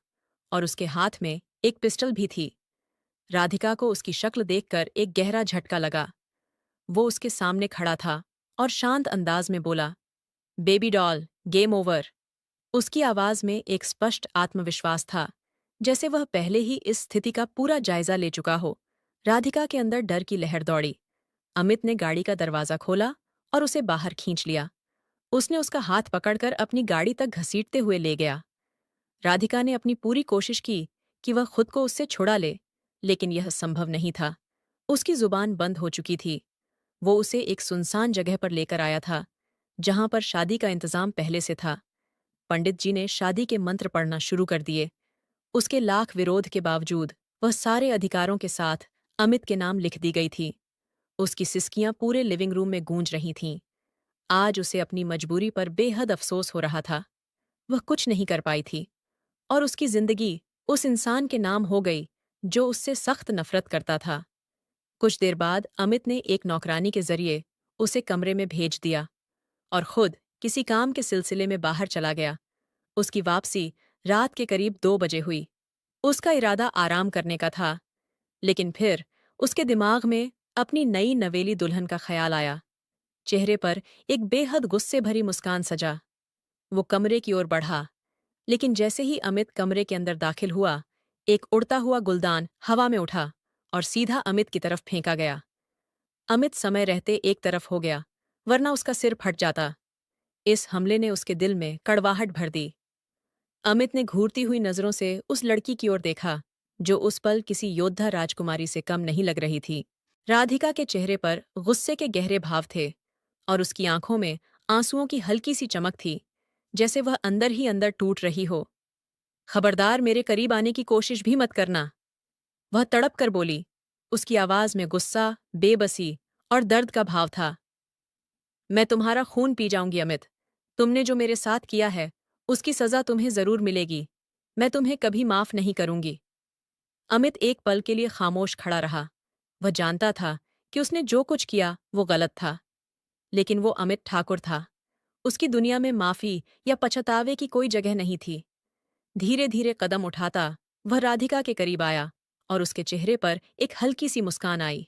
A: और उसके हाथ में एक पिस्टल भी थी। राधिका को उसकी शक्ल देखकर एक गहरा झटका लगा। वो उसके सामने खड़ा था और शांत अंदाज में बोला, बेबी डॉल, गेम ओवर। उसकी आवाज में एक स्पष्ट आत्मविश्वास था, जैसे वह पहले ही इस स्थिति का पूरा जायजा ले चुका हो। राधिका के अंदर डर की लहर दौड़ी। अमित ने गाड़ी का दरवाजा खोला और उसे बाहर खींच लिया। उसने उसका हाथ पकड़कर अपनी गाड़ी तक घसीटते हुए ले गया। राधिका ने अपनी पूरी कोशिश की कि वह खुद को उससे छुड़ा ले, लेकिन यह संभव नहीं था। उसकी जुबान बंद हो चुकी थी। वो उसे एक सुनसान जगह पर लेकर आया था, जहां पर शादी का इंतजाम पहले से था। पंडित जी ने शादी के मंत्र पढ़ना शुरू कर दिए। उसके लाख विरोध के बावजूद वह सारे अधिकारों के साथ अमित के नाम लिख दी गई थी। उसकी सिसकियां पूरे लिविंग रूम में गूंज रही थीं। आज उसे अपनी मजबूरी पर बेहद अफसोस हो रहा था। वह कुछ नहीं कर पाई थी और उसकी जिंदगी उस इंसान के नाम हो गई जो उससे सख्त नफरत करता था। कुछ देर बाद अमित ने एक नौकरानी के जरिए उसे कमरे में भेज दिया और खुद किसी काम के सिलसिले में बाहर चला गया। उसकी वापसी रात के करीब 2 बजे हुई। उसका इरादा आराम करने का था, लेकिन फिर उसके दिमाग में अपनी नई नवेली दुल्हन का ख्याल आया। चेहरे पर एक बेहद गुस्से भरी मुस्कान सजा। वो कमरे की ओर बढ़ा, लेकिन जैसे ही अमित कमरे के अंदर दाखिल हुआ, एक उड़ता हुआ गुलदान हवा में उठा और सीधा अमित की तरफ फेंका गया। अमित समय रहते एक तरफ हो गया, वरना उसका सिर फट जाता। इस हमले ने उसके दिल में कड़वाहट भर दी। अमित ने घूरती हुई नजरों से उस लड़की की ओर देखा, जो उस पल किसी योद्धा राजकुमारी से कम नहीं लग रही थी। राधिका के चेहरे पर गुस्से के गहरे भाव थे और उसकी आंखों में आंसुओं की हल्की सी चमक थी, जैसे वह अंदर ही अंदर टूट रही हो। खबरदार मेरे करीब आने की कोशिश भी मत करना। वह तड़प कर बोली। उसकी आवाज में गुस्सा, बेबसी और दर्द का भाव था। मैं तुम्हारा खून पी जाऊंगी अमित। तुमने जो मेरे साथ किया है, उसकी सजा तुम्हें जरूर मिलेगी। मैं तुम्हें कभी माफ नहीं करूंगी। अमित एक पल के लिए खामोश खड़ा रहा। वह जानता था कि उसने जो कुछ किया वो गलत था, लेकिन वो अमित ठाकुर था। उसकी दुनिया में माफी या पछतावे की कोई जगह नहीं थी। धीरे धीरे कदम उठाता वह राधिका के करीब आया और उसके चेहरे पर एक हल्की सी मुस्कान आई।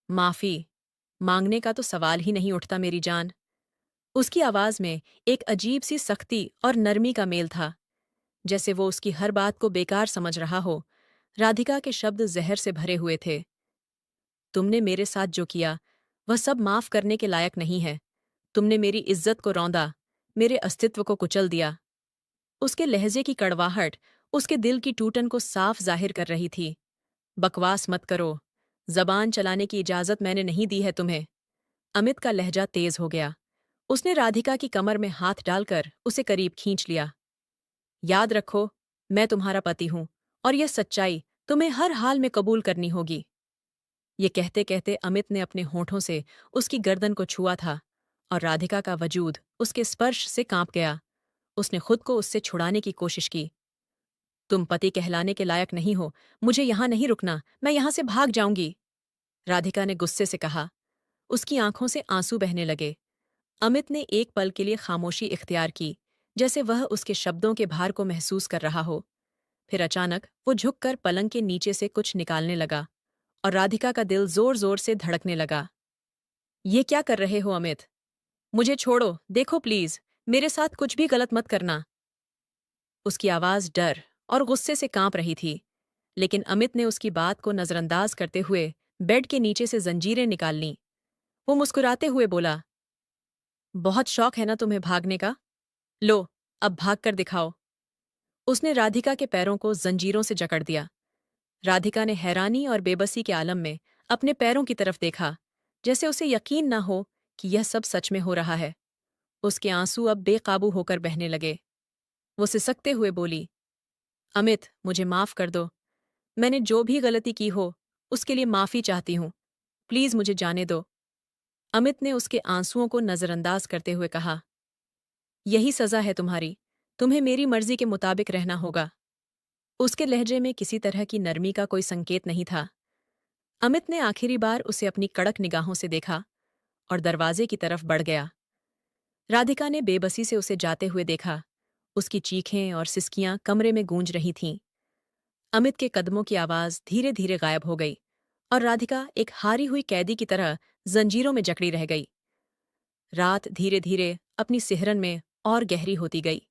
A: माफी मांगने का तो सवाल ही नहीं उठता मेरी जान। उसकी आवाज में एक अजीब सी सख्ती और नरमी का मेल था, जैसे वो उसकी हर बात को बेकार समझ रहा हो। राधिका के शब्द जहर से भरे हुए थे। तुमने मेरे साथ जो किया वह सब माफ करने के लायक नहीं है। तुमने मेरी इज्जत को रौंदा, मेरे अस्तित्व को कुचल दिया। उसके लहजे की कड़वाहट उसके दिल की टूटन को साफ जाहिर कर रही थी। बकवास मत करो। जबान चलाने की इजाजत मैंने नहीं दी है तुम्हें। अमित का लहजा तेज हो गया। उसने राधिका की कमर में हाथ डालकर उसे करीब खींच लिया। याद रखो, मैं तुम्हारा पति हूं और यह सच्चाई तुम्हें हर हाल में कबूल करनी होगी। ये कहते कहते अमित ने अपने होठों से उसकी गर्दन को छुआ था और राधिका का वजूद उसके स्पर्श से कांप गया। उसने खुद को उससे छुड़ाने की कोशिश की। तुम पति कहलाने के लायक नहीं हो। मुझे यहां नहीं रुकना, मैं यहां से भाग जाऊंगी। राधिका ने गुस्से से कहा। उसकी आंखों से आंसू बहने लगे। अमित ने एक पल के लिए खामोशी इख्तियार की, जैसे वह उसके शब्दों के भार को महसूस कर रहा हो। फिर अचानक वो झुककर पलंग के नीचे से कुछ निकालने लगा और राधिका का दिल जोर जोर से धड़कने लगा। ये क्या कर रहे हो अमित? मुझे छोड़ो, देखो प्लीज, मेरे साथ कुछ भी गलत मत करना। उसकी आवाज डर और गुस्से से कांप रही थी, लेकिन अमित ने उसकी बात को नजरअंदाज करते हुए बेड के नीचे से जंजीरें निकाल लीं। वो मुस्कुराते हुए बोला, बहुत शौक है ना तुम्हें भागने का? लो, अब भाग कर दिखाओ। उसने राधिका के पैरों को जंजीरों से जकड़ दिया। राधिका ने हैरानी और बेबसी के आलम में अपने पैरों की तरफ देखा, जैसे उसे यकीन न हो कि यह सब सच में हो रहा है। उसके आंसू अब बेकाबू होकर बहने लगे। वो सिसकते हुए बोली, अमित, मुझे माफ कर दो। मैंने जो भी गलती की हो, उसके लिए माफी चाहती हूँ। प्लीज मुझे जाने दो। अमित ने उसके आंसुओं को नजरअंदाज करते हुए कहा, यही सजा है तुम्हारी। तुम्हें मेरी मर्जी के मुताबिक रहना होगा। उसके लहजे में किसी तरह की नरमी का कोई संकेत नहीं था। अमित ने आखिरी बार उसे अपनी कड़क निगाहों से देखा और दरवाजे की तरफ बढ़ गया। राधिका ने बेबसी से उसे जाते हुए देखा। उसकी चीखें और सिसकियां कमरे में गूंज रही थीं। अमित के कदमों की आवाज धीरे धीरे गायब हो गई और राधिका एक हारी हुई कैदी की तरह जंजीरों में जकड़ी रह गई। रात धीरे धीरे अपनी सिहरन में और गहरी होती गई।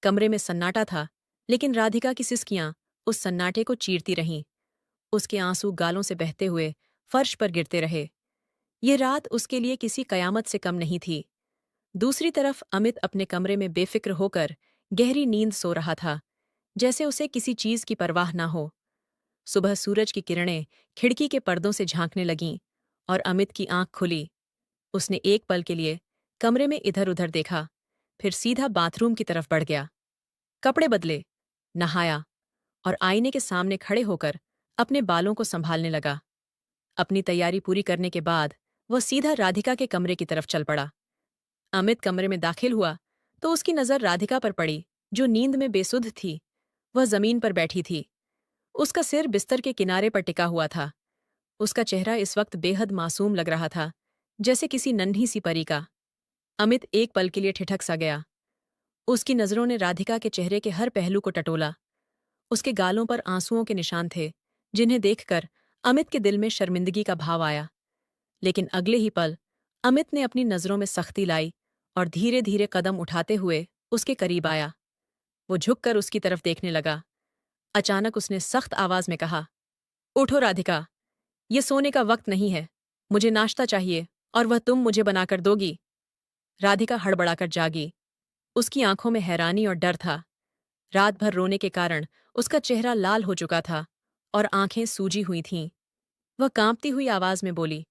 A: कमरे में सन्नाटा था, लेकिन राधिका की सिसकियां उस सन्नाटे को चीरती रहीं। उसके आंसू गालों से बहते हुए फर्श पर गिरते रहे। ये रात उसके लिए किसी कयामत से कम नहीं थी। दूसरी तरफ अमित अपने कमरे में बेफिक्र होकर गहरी नींद सो रहा था, जैसे उसे किसी चीज की परवाह ना हो। सुबह सूरज की किरणें खिड़की के पर्दों से झांकने लगीं और अमित की आंख खुली। उसने एक पल के लिए कमरे में इधर उधर देखा, फिर सीधा बाथरूम की तरफ बढ़ गया। कपड़े बदले, नहाया और आईने के सामने खड़े होकर अपने बालों को संभालने लगा। अपनी तैयारी पूरी करने के बाद वह सीधा राधिका के कमरे की तरफ चल पड़ा। अमित कमरे में दाखिल हुआ तो उसकी नजर राधिका पर पड़ी, जो नींद में बेसुध थी। वह जमीन पर बैठी थी। उसका सिर बिस्तर के किनारे पर टिका हुआ था। उसका चेहरा इस वक्त बेहद मासूम लग रहा था, जैसे किसी नन्ही सी परी का। अमित एक पल के लिए ठिठक सा गया। उसकी नजरों ने राधिका के चेहरे के हर पहलू को टटोला। उसके गालों पर आंसुओं के निशान थे, जिन्हें देखकर अमित के दिल में शर्मिंदगी का भाव आया। लेकिन अगले ही पल अमित ने अपनी नजरों में सख्ती लाई और धीरे धीरे कदम उठाते हुए उसके करीब आया। वो झुककर उसकी तरफ देखने लगा। अचानक उसने सख्त आवाज में कहा, उठो राधिका, ये सोने का वक्त नहीं है। मुझे नाश्ता चाहिए और वह तुम मुझे बनाकर दोगी। राधिका हड़बड़ाकर जागी। उसकी आंखों में हैरानी और डर था। रात भर रोने के कारण उसका चेहरा लाल हो चुका था और आंखें सूजी हुई थीं। वह कांपती हुई आवाज में बोली,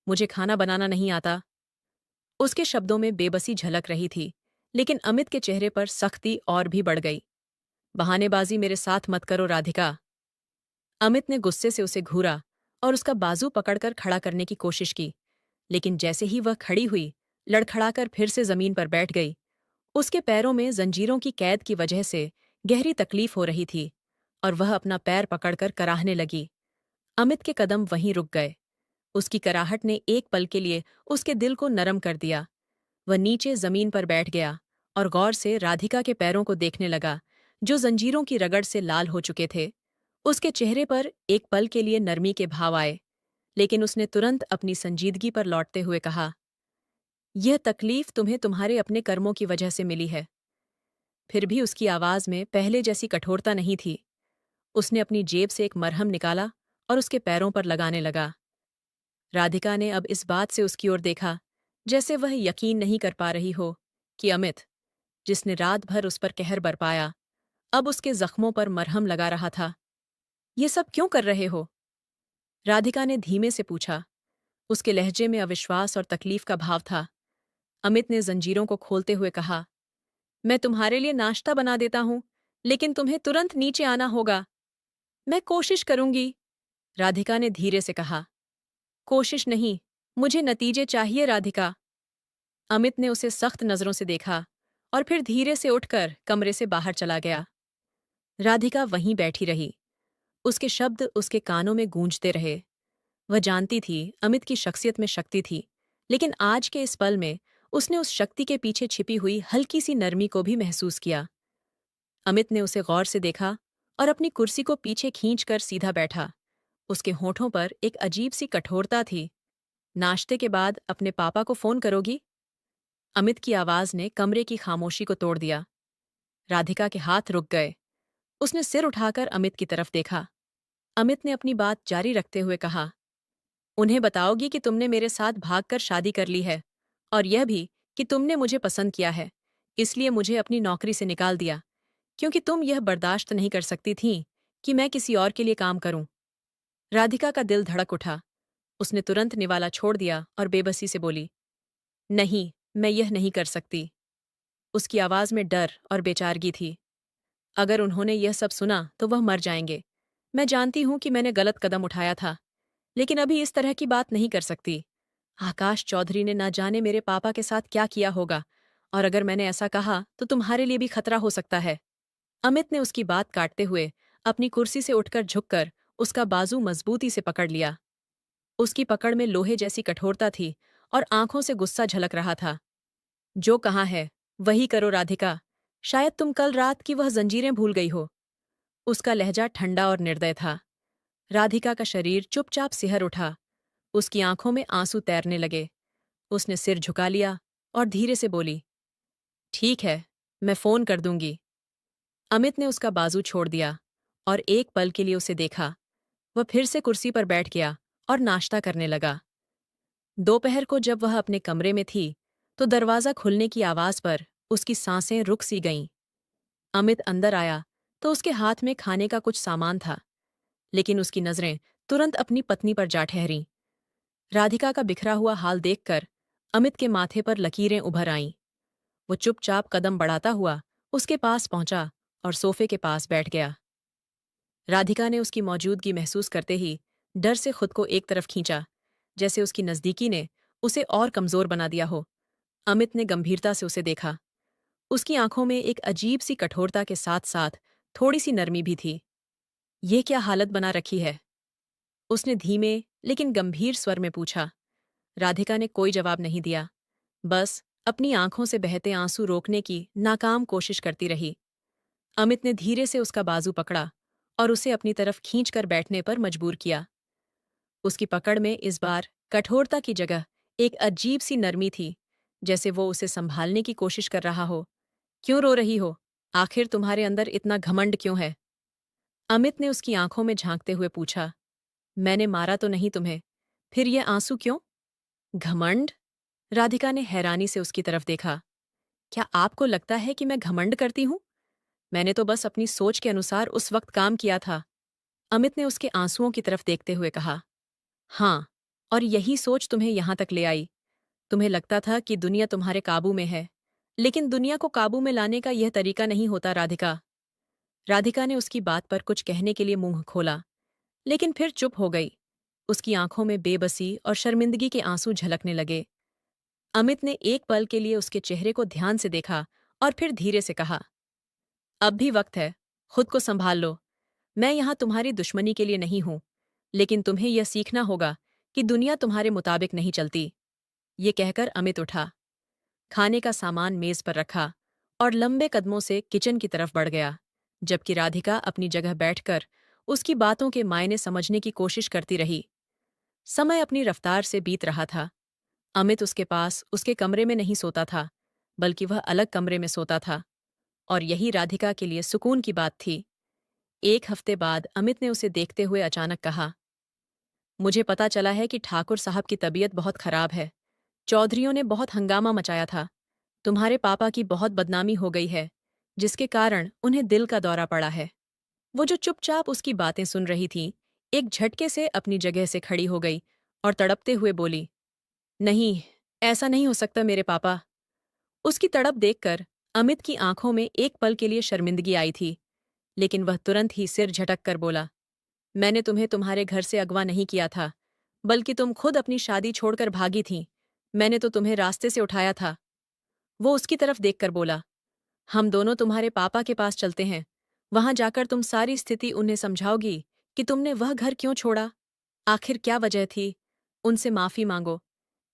A: मुझे खाना बनाना नहीं आता। उसके शब्दों में बेबसी झलक रही थी, लेकिन अमित के चेहरे पर सख्ती और भी बढ़ गई। बहानेबाजी मेरे साथ मत करो राधिका। अमित ने गुस्से से उसे घूरा और उसका बाजू पकड़कर खड़ा करने की कोशिश की, लेकिन जैसे ही वह खड़ी हुई, लड़खड़ाकर फिर से जमीन पर बैठ गई। उसके पैरों में जंजीरों की कैद की वजह से गहरी तकलीफ हो रही थी और वह अपना पैर पकड़कर कराहने लगी। अमित के कदम वहीं रुक गए। उसकी कराहट ने एक पल के लिए उसके दिल को नरम कर दिया। वह नीचे जमीन पर बैठ गया और गौर से राधिका के पैरों को देखने लगा, जो जंजीरों की रगड़ से लाल हो चुके थे। उसके चेहरे पर एक पल के लिए नरमी के भाव आए, लेकिन उसने तुरंत अपनी संजीदगी पर लौटते हुए कहा, यह तकलीफ तुम्हें तुम्हारे अपने कर्मों की वजह से मिली है। फिर भी उसकी आवाज में पहले जैसी कठोरता नहीं थी। उसने अपनी जेब से एक मरहम निकाला और उसके पैरों पर लगाने लगा। राधिका ने अब इस बात से उसकी ओर देखा, जैसे वह यकीन नहीं कर पा रही हो कि अमित, जिसने रात भर उस पर कहर बरपाया, अब उसके जख्मों पर मरहम लगा रहा था। ये सब क्यों कर रहे हो? राधिका ने धीमे से पूछा। उसके लहजे में अविश्वास और तकलीफ का भाव था। अमित ने जंजीरों को खोलते हुए कहा, मैं तुम्हारे लिए नाश्ता बना देता हूं, लेकिन तुम्हें तुरंत नीचे आना होगा। मैं कोशिश करूंगी, राधिका ने धीरे से कहा। कोशिश नहीं, मुझे नतीजे चाहिए राधिका। अमित ने उसे सख्त नजरों से देखा और फिर धीरे से उठकर कमरे से बाहर चला गया। राधिका वहीं बैठी रही। उसके शब्द उसके कानों में गूंजते रहे। वह जानती थी अमित की शख्सियत में शक्ति थी, लेकिन आज के इस पल में उसने उस शक्ति के पीछे छिपी हुई हल्की सी नरमी को भी महसूस किया। अमित ने उसे गौर से देखा और अपनी कुर्सी को पीछे खींचकर सीधा बैठा। उसके होठों पर एक अजीब सी कठोरता थी। नाश्ते के बाद अपने पापा को फोन करोगी? अमित की आवाज ने कमरे की खामोशी को तोड़ दिया। राधिका के हाथ रुक गए। उसने सिर उठाकर अमित की तरफ देखा। अमित ने अपनी बात जारी रखते हुए कहा, उन्हें बताओगी कि तुमने मेरे साथ भागकर शादी कर ली है, और यह भी कि तुमने मुझे पसंद किया है, इसलिए मुझे अपनी नौकरी से निकाल दिया, क्योंकि तुम यह बर्दाश्त नहीं कर सकती थीं कि मैं किसी और के लिए काम करूं। राधिका का दिल धड़क उठा। उसने तुरंत निवाला छोड़ दिया और बेबसी से बोली, नहीं, मैं यह नहीं कर सकती। उसकी आवाज में डर और बेचारगी थी। अगर उन्होंने यह सब सुना तो वह मर जाएंगे। मैं जानती हूं कि मैंने गलत कदम उठाया था, लेकिन अभी इस तरह की बात नहीं कर सकती। आकाश चौधरी ने ना जाने मेरे पापा के साथ क्या किया होगा, और अगर मैंने ऐसा कहा तो तुम्हारे लिए भी खतरा हो सकता है। अमित ने उसकी बात काटते हुए अपनी कुर्सी से उठकर झुककर उसका बाजू मजबूती से पकड़ लिया। उसकी पकड़ में लोहे जैसी कठोरता थी और आंखों से गुस्सा झलक रहा था। जो कहाँ है वही करो राधिका, शायद तुम कल रात की वह जंजीरें भूल गई हो। उसका लहजा ठंडा और निर्दय था। राधिका का शरीर चुपचाप सिहर उठा। उसकी आंखों में आंसू तैरने लगे। उसने सिर झुका लिया और धीरे से बोली, ठीक है, मैं फोन कर दूंगी। अमित ने उसका बाजू छोड़ दिया और एक पल के लिए उसे देखा। वह फिर से कुर्सी पर बैठ गया और नाश्ता करने लगा। दोपहर को जब वह अपने कमरे में थी, तो दरवाजा खुलने की आवाज पर उसकी सांसें रुक सी गईं। अमित अंदर आया तो उसके हाथ में खाने का कुछ सामान था, लेकिन उसकी नजरें तुरंत अपनी पत्नी पर जा ठहरीं। राधिका का बिखरा हुआ हाल देखकर अमित के माथे पर लकीरें उभर आईं। वो चुपचाप कदम बढ़ाता हुआ उसके पास पहुंचा और सोफे के पास बैठ गया। राधिका ने उसकी मौजूदगी महसूस करते ही डर से खुद को एक तरफ खींचा, जैसे उसकी नजदीकी ने उसे और कमजोर बना दिया हो। अमित ने गंभीरता से उसे देखा। उसकी आंखों में एक अजीब सी कठोरता के साथ साथ थोड़ी सी नरमी भी थी। ये क्या हालत बना रखी है? उसने धीमे लेकिन गंभीर स्वर में पूछा। राधिका ने कोई जवाब नहीं दिया, बस अपनी आंखों से बहते आंसू रोकने की नाकाम कोशिश करती रही। अमित ने धीरे से उसका बाजू पकड़ा और उसे अपनी तरफ खींचकर बैठने पर मजबूर किया। उसकी पकड़ में इस बार कठोरता की जगह एक अजीब सी नरमी थी, जैसे वो उसे संभालने की कोशिश कर रहा हो। क्यों रो रही हो? आखिर तुम्हारे अंदर इतना घमंड क्यों है? अमित ने उसकी आंखों में झांकते हुए पूछा। मैंने मारा तो नहीं तुम्हें, फिर ये आंसू क्यों? घमंड? राधिका ने हैरानी से उसकी तरफ देखा। क्या आपको लगता है कि मैं घमंड करती हूं? मैंने तो बस अपनी सोच के अनुसार उस वक्त काम किया था। अमित ने उसके आंसुओं की तरफ देखते हुए कहा। हाँ, और यही सोच तुम्हें यहां तक ले आई। तुम्हें लगता था कि दुनिया तुम्हारे काबू में है, लेकिन दुनिया को काबू में लाने का यह तरीका नहीं होता राधिका। राधिका ने उसकी बात पर कुछ कहने के लिए मुंह खोला, लेकिन फिर चुप हो गई। उसकी आंखों में बेबसी और शर्मिंदगी के आंसू झलकने लगे। अमित ने एक पल के लिए उसके चेहरे को ध्यान से देखा और फिर धीरे से कहा, अब भी वक्त है, खुद को संभाल लो। मैं यहां तुम्हारी दुश्मनी के लिए नहीं हूं, लेकिन तुम्हें यह सीखना होगा कि दुनिया तुम्हारे मुताबिक नहीं चलती। ये कहकर अमित उठा, खाने का सामान मेज पर रखा और लंबे कदमों से किचन की तरफ बढ़ गया, जबकि राधिका अपनी जगह बैठकर उसकी बातों के मायने समझने की कोशिश करती रही। समय अपनी रफ्तार से बीत रहा था। अमित उसके पास उसके कमरे में नहीं सोता था, बल्कि वह अलग कमरे में सोता था, और यही राधिका के लिए सुकून की बात थी। एक हफ्ते बाद अमित ने उसे देखते हुए अचानक कहा, मुझे पता चला है कि ठाकुर साहब की तबीयत बहुत खराब है। चौधरियों ने बहुत हंगामा मचाया था। तुम्हारे पापा की बहुत बदनामी हो गई है, जिसके कारण उन्हें दिल का दौरा पड़ा है। वो जो चुपचाप उसकी बातें सुन रही थी, एक झटके से अपनी जगह से खड़ी हो गई और तड़पते हुए बोली, नहीं, ऐसा नहीं हो सकता मेरे पापा। उसकी तड़प देखकर अमित की आंखों में एक पल के लिए शर्मिंदगी आई थी, लेकिन वह तुरंत ही सिर झटक कर बोला, मैंने तुम्हें तुम्हारे घर से अगवा नहीं किया था, बल्कि तुम खुद अपनी शादी छोड़कर भागी थीं। मैंने तो तुम्हें रास्ते से उठाया था। वो उसकी तरफ देखकर बोला, हम दोनों तुम्हारे पापा के पास चलते हैं। वहां जाकर तुम सारी स्थिति उन्हें समझाओगी कि तुमने वह घर क्यों छोड़ा, आखिर क्या वजह थी। उनसे माफी मांगो।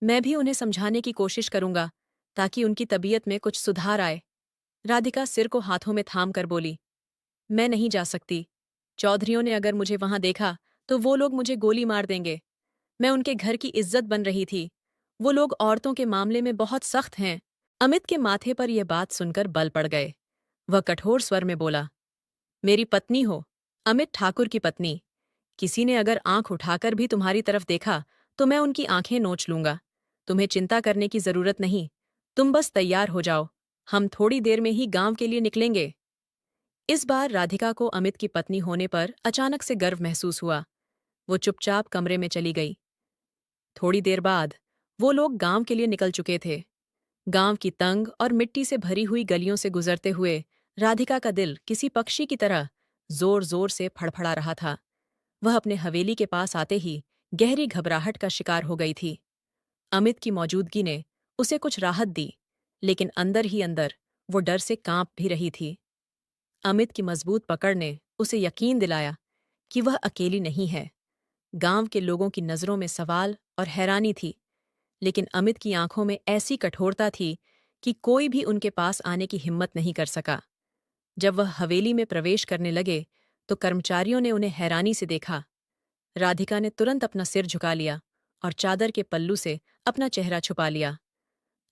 A: मैं भी उन्हें समझाने की कोशिश करूंगा, ताकि उनकी तबीयत में कुछ सुधार आए। राधिका सिर को हाथों में थाम कर बोली, मैं नहीं जा सकती। चौधरियों ने अगर मुझे वहां देखा तो वो लोग मुझे गोली मार देंगे। मैं उनके घर की इज्जत बन रही थी। वो लोग औरतों के मामले में बहुत सख्त हैं। अमित के माथे पर यह बात सुनकर बल पड़ गए। वह कठोर स्वर में बोला, मेरी पत्नी हो, अमित ठाकुर की पत्नी। किसी ने अगर आंख उठाकर भी तुम्हारी तरफ देखा तो मैं उनकी आंखें नोच लूंगा। तुम्हें चिंता करने की जरूरत नहीं। तुम बस तैयार हो जाओ, हम थोड़ी देर में ही गांव के लिए निकलेंगे। इस बार राधिका को अमित की पत्नी होने पर अचानक से गर्व महसूस हुआ। वो चुपचाप कमरे में चली गई। थोड़ी देर बाद वो लोग गांव के लिए निकल चुके थे। गांव की तंग और मिट्टी से भरी हुई गलियों से गुजरते हुए राधिका का दिल किसी पक्षी की तरह जोर जोर से फड़फड़ा रहा था। वह अपने हवेली के पास आते ही गहरी घबराहट का शिकार हो गई थी। अमित की मौजूदगी ने उसे कुछ राहत दी, लेकिन अंदर ही अंदर वो डर से कांप भी रही थी। अमित की मजबूत पकड़ ने उसे यकीन दिलाया कि वह अकेली नहीं है। गांव के लोगों की नजरों में सवाल और हैरानी थी, लेकिन अमित की आंखों में ऐसी कठोरता थी कि कोई भी उनके पास आने की हिम्मत नहीं कर सका। जब वह हवेली में प्रवेश करने लगे तो कर्मचारियों ने उन्हें हैरानी से देखा। राधिका ने तुरंत अपना सिर झुका लिया और चादर के पल्लू से अपना चेहरा छुपा लिया।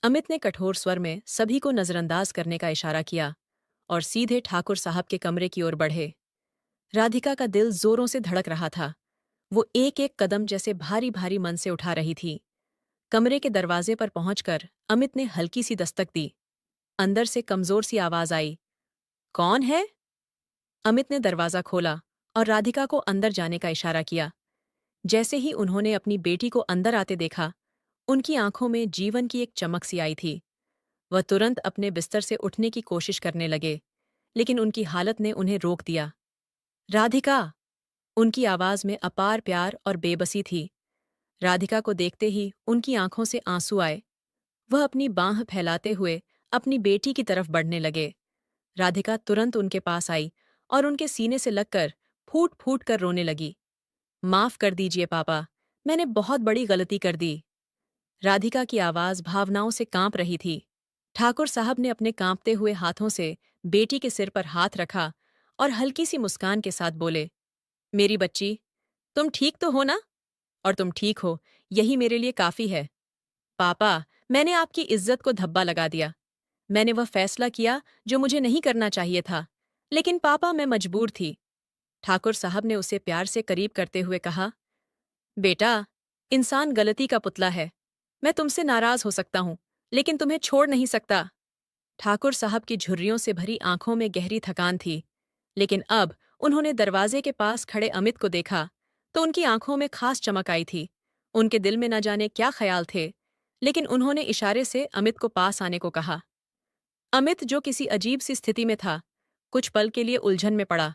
A: अमित ने कठोर स्वर में सभी को नजरअंदाज करने का इशारा किया और सीधे ठाकुर साहब के कमरे की ओर बढ़े। राधिका का दिल जोरों से धड़क रहा था। वो एक एक कदम जैसे भारी भारी मन से उठा रही थी। कमरे के दरवाजे पर पहुंचकर अमित ने हल्की सी दस्तक दी। अंदर से कमजोर सी आवाज आई, कौन है? अमित ने दरवाजा खोला और राधिका को अंदर जाने का इशारा किया। जैसे ही उन्होंने अपनी बेटी को अंदर आते देखा, उनकी आंखों में जीवन की एक चमक सी आई थी। वह तुरंत अपने बिस्तर से उठने की कोशिश करने लगे, लेकिन उनकी हालत ने उन्हें रोक दिया। राधिका! उनकी आवाज में अपार प्यार और बेबसी थी। राधिका को देखते ही उनकी आंखों से आंसू आए। वह अपनी बांह फैलाते हुए अपनी बेटी की तरफ बढ़ने लगे। राधिका तुरंत उनके पास आई और उनके सीने से लगकर फूट फूट कर रोने लगी। माफ कर दीजिए पापा, मैंने बहुत बड़ी गलती कर दी। राधिका की आवाज भावनाओं से कांप रही थी। ठाकुर साहब ने अपने कांपते हुए हाथों से बेटी के सिर पर हाथ रखा और हल्की सी मुस्कान के साथ बोले, मेरी बच्ची, तुम ठीक तो हो ना? और तुम ठीक हो, यही मेरे लिए काफी है। पापा, मैंने आपकी इज्जत को धब्बा लगा दिया। मैंने वह फैसला किया जो मुझे नहीं करना चाहिए था, लेकिन पापा मैं मजबूर थी। ठाकुर साहब ने उसे प्यार से करीब करते हुए कहा, बेटा, इंसान गलती का पुतला है। मैं तुमसे नाराज हो सकता हूं, लेकिन तुम्हें छोड़ नहीं सकता। ठाकुर साहब की झुर्रियों से भरी आंखों में गहरी थकान थी, लेकिन अब उन्होंने दरवाजे के पास खड़े अमित को देखा तो उनकी आंखों में खास चमक आई थी। उनके दिल में न जाने क्या ख्याल थे, लेकिन उन्होंने इशारे से अमित को पास आने को कहा। अमित, जो किसी अजीब सी स्थिति में था, कुछ पल के लिए उलझन में पड़ा,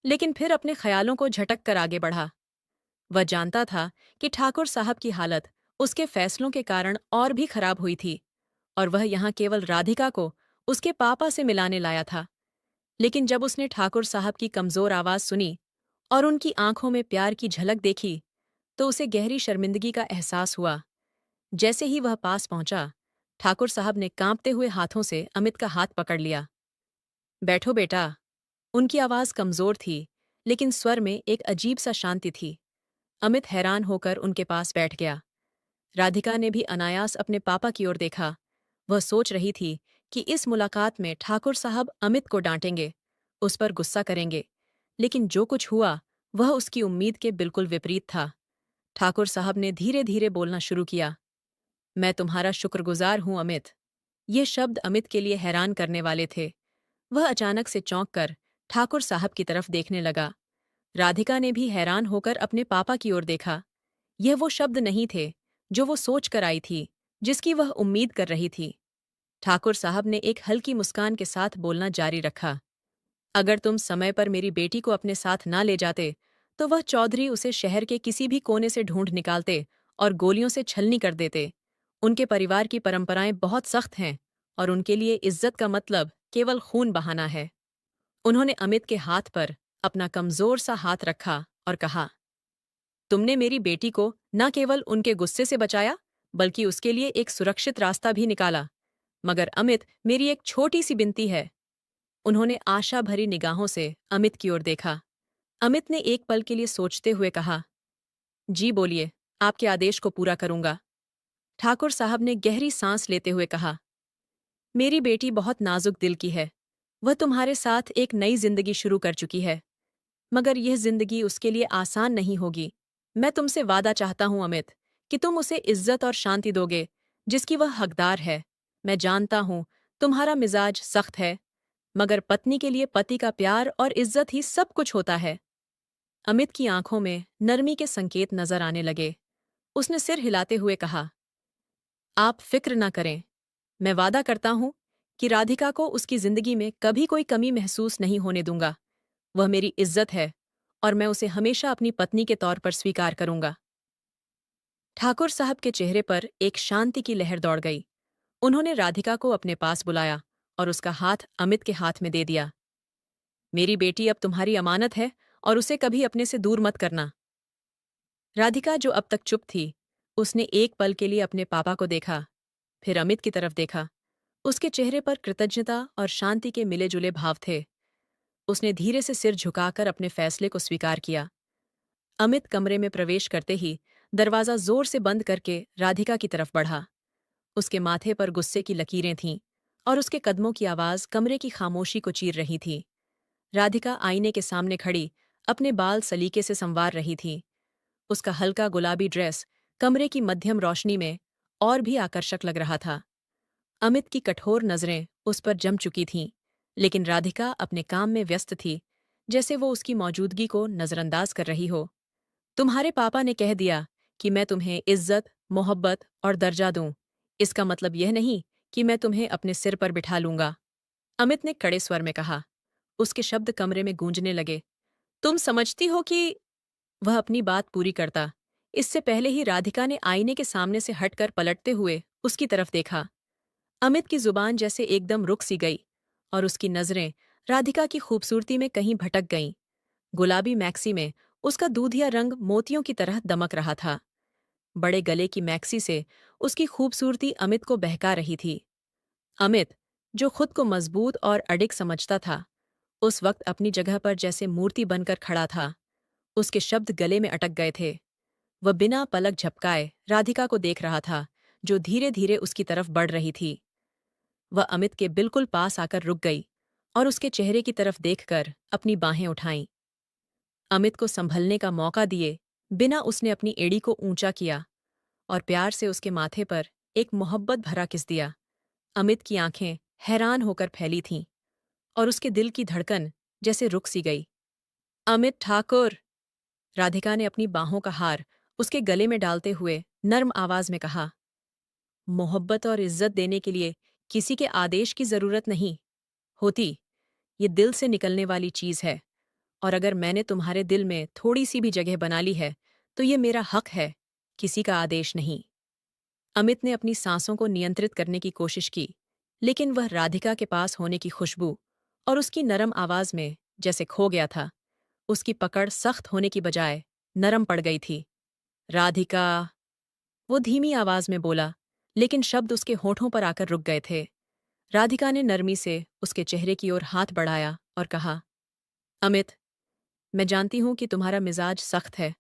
A: लेकिन फिर अपने ख्यालों को झटक कर आगे बढ़ा। वह जानता था कि ठाकुर साहब की हालत उसके फैसलों के कारण और भी खराब हुई थी, और वह यहाँ केवल राधिका को उसके पापा से मिलाने लाया था। लेकिन जब उसने ठाकुर साहब की कमजोर आवाज सुनी और उनकी आंखों में प्यार की झलक देखी, तो उसे गहरी शर्मिंदगी का एहसास हुआ। जैसे ही वह पास पहुंचा, ठाकुर साहब ने कांपते हुए हाथों से अमित का हाथ पकड़ लिया। बैठो बेटा। उनकी आवाज कमजोर थी, लेकिन स्वर में एक अजीब सा शांति थी। अमित हैरान होकर उनके पास बैठ गया। राधिका ने भी अनायास अपने पापा की ओर देखा। वह सोच रही थी कि इस मुलाकात में ठाकुर साहब अमित को डांटेंगे, उस पर गुस्सा करेंगे, लेकिन जो कुछ हुआ वह उसकी उम्मीद के बिल्कुल विपरीत था। ठाकुर साहब ने धीरे धीरे बोलना शुरू किया। मैं तुम्हारा शुक्रगुजार हूं अमित। ये शब्द अमित के लिए हैरान करने वाले थे। वह अचानक से चौंक कर ठाकुर साहब की तरफ देखने लगा। राधिका ने भी हैरान होकर अपने पापा की ओर देखा। यह वो शब्द नहीं थे जो वो सोच कर आई थी, जिसकी वह उम्मीद कर रही थी। ठाकुर साहब ने एक हल्की मुस्कान के साथ बोलना जारी रखा। अगर तुम समय पर मेरी बेटी को अपने साथ ना ले जाते, तो वह चौधरी उसे शहर के किसी भी कोने से ढूंढ निकालते और गोलियों से छलनी कर देते। उनके परिवार की परंपराएं बहुत सख्त हैं, और उनके लिए इज्जत का मतलब केवल खून बहाना है। उन्होंने अमित के हाथ पर अपना कमजोर सा हाथ रखा और कहा, तुमने मेरी बेटी को न केवल उनके गुस्से से बचाया, बल्कि उसके लिए एक सुरक्षित रास्ता भी निकाला। मगर अमित, मेरी एक छोटी सी विनती है। उन्होंने आशा भरी निगाहों से अमित की ओर देखा। अमित ने एक पल के लिए सोचते हुए कहा, जी बोलिए, आपके आदेश को पूरा करूंगा। ठाकुर साहब ने गहरी सांस लेते हुए कहा, मेरी बेटी बहुत नाजुक दिल की है। वह तुम्हारे साथ एक नई जिंदगी शुरू कर चुकी है, मगर यह जिंदगी उसके लिए आसान नहीं होगी। मैं तुमसे वादा चाहता हूं अमित, कि तुम उसे इज्जत और शांति दोगे जिसकी वह हकदार है। मैं जानता हूं तुम्हारा मिजाज सख्त है, मगर पत्नी के लिए पति का प्यार और इज्जत ही सब कुछ होता है। अमित की आंखों में नरमी के संकेत नजर आने लगे। उसने सिर हिलाते हुए कहा, आप फिक्र न करें। मैं वादा करता हूं कि राधिका को उसकी जिंदगी में कभी कोई कमी महसूस नहीं होने दूंगा। वह मेरी इज्जत है, और मैं उसे हमेशा अपनी पत्नी के तौर पर स्वीकार करूंगा। ठाकुर साहब के चेहरे पर एक शांति की लहर दौड़ गई। उन्होंने राधिका को अपने पास बुलाया और उसका हाथ अमित के हाथ में दे दिया। मेरी बेटी अब तुम्हारी अमानत है, और उसे कभी अपने से दूर मत करना। राधिका, जो अब तक चुप थी, उसने एक पल के लिए अपने पापा को देखा, फिर अमित की तरफ देखा। उसके चेहरे पर कृतज्ञता और शांति के मिले जुले भाव थे। उसने धीरे से सिर झुकाकर अपने फैसले को स्वीकार किया। अमित कमरे में प्रवेश करते ही दरवाजा जोर से बंद करके राधिका की तरफ बढ़ा। उसके माथे पर गुस्से की लकीरें थीं, और उसके कदमों की आवाज कमरे की खामोशी को चीर रही थी। राधिका आईने के सामने खड़ी अपने बाल सलीके से संवार रही थी। उसका हल्का गुलाबी ड्रेस कमरे की मध्यम रोशनी में और भी आकर्षक लग रहा था। अमित की कठोर नजरें उस पर जम चुकी थीं, लेकिन राधिका अपने काम में व्यस्त थी, जैसे वो उसकी मौजूदगी को नजरअंदाज कर रही हो। तुम्हारे पापा ने कह दिया कि मैं तुम्हें इज्जत, मोहब्बत और दर्जा दूं। इसका मतलब यह नहीं कि मैं तुम्हें अपने सिर पर बिठा लूंगा। अमित ने कड़े स्वर में कहा। उसके शब्द कमरे में गूंजने लगे। तुम समझती हो कि... वह अपनी बात पूरी करता, इससे पहले ही राधिका ने आईने के सामने से हटकर पलटते हुए उसकी तरफ देखा। अमित की जुबान जैसे एकदम रुक सी गई, और उसकी नजरें राधिका की खूबसूरती में कहीं भटक गईं। गुलाबी मैक्सी में उसका दूधिया रंग मोतियों की तरह दमक रहा था। बड़े गले की मैक्सी से उसकी खूबसूरती अमित को बहका रही थी। अमित, जो खुद को मजबूत और अडिग समझता था, उस वक्त अपनी जगह पर जैसे मूर्ति बनकर खड़ा था। उसके शब्द गले में अटक गए थे। वह बिना पलक झपकाए राधिका को देख रहा था, जो धीरे धीरे उसकी तरफ बढ़ रही थी। वह अमित के बिल्कुल पास आकर रुक गई और उसके चेहरे की तरफ देखकर अपनी बाहें उठाईं। अमित को संभलने का मौका दिए बिना उसने अपनी एड़ी को ऊंचा किया और प्यार से उसके माथे पर एक मोहब्बत भरा किस दिया। अमित की आंखें हैरान होकर फैली थीं, और उसके दिल की धड़कन जैसे रुक सी गई। अमित ठाकुर! राधिका ने अपनी बाहों का हार उसके गले में डालते हुए नर्म आवाज में कहा, मोहब्बत और इज्जत देने के लिए किसी के आदेश की जरूरत नहीं होती। ये दिल से निकलने वाली चीज़ है, और अगर मैंने तुम्हारे दिल में थोड़ी-सी भी जगह बना ली है, तो ये मेरा हक है, किसी का आदेश नहीं। अमित ने अपनी सांसों को नियंत्रित करने की कोशिश की, लेकिन वह राधिका के पास होने की खुशबू और उसकी नरम आवाज में जैसे खो गया था। उसकी पकड़ सख्त होने की बजाय नरम पड़ गई थी। राधिका, वो धीमी आवाज में बोला, लेकिन शब्द उसके होठों पर आकर रुक गए थे। राधिका ने नरमी से उसके चेहरे की ओर हाथ बढ़ाया और कहा, अमित, मैं जानती हूं कि तुम्हारा मिजाज सख्त है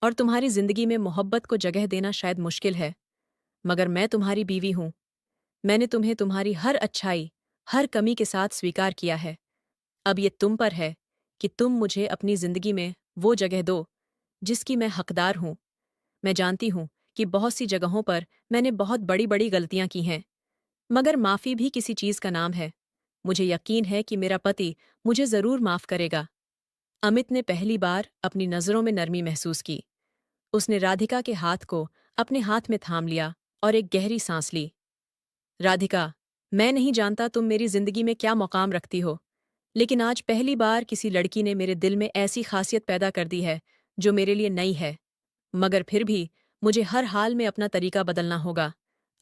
A: और तुम्हारी जिंदगी में मोहब्बत को जगह देना शायद मुश्किल है, मगर मैं तुम्हारी बीवी हूं। मैंने तुम्हें तुम्हारी हर अच्छाई, हर कमी के साथ स्वीकार किया है। अब ये तुम पर है कि तुम मुझे अपनी जिंदगी में वो जगह दो जिसकी मैं हकदार हूं। मैं जानती हूं कि बहुत सी जगहों पर मैंने बहुत बड़ी-बड़ी गलतियां की हैं, मगर माफी भी किसी चीज का नाम है। मुझे यकीन है कि मेरा पति मुझे जरूर माफ करेगा। अमित ने पहली बार अपनी नजरों में नरमी महसूस की। उसने राधिका के हाथ को अपने हाथ में थाम लिया और एक गहरी सांस ली। राधिका, मैं नहीं जानता तुम मेरी जिंदगी में क्या मुकाम रखती हो, लेकिन आज पहली बार किसी लड़की ने मेरे दिल में ऐसी खासियत पैदा कर दी है जो मेरे लिए नई है। मगर फिर भी मुझे हर हाल में अपना तरीका बदलना होगा।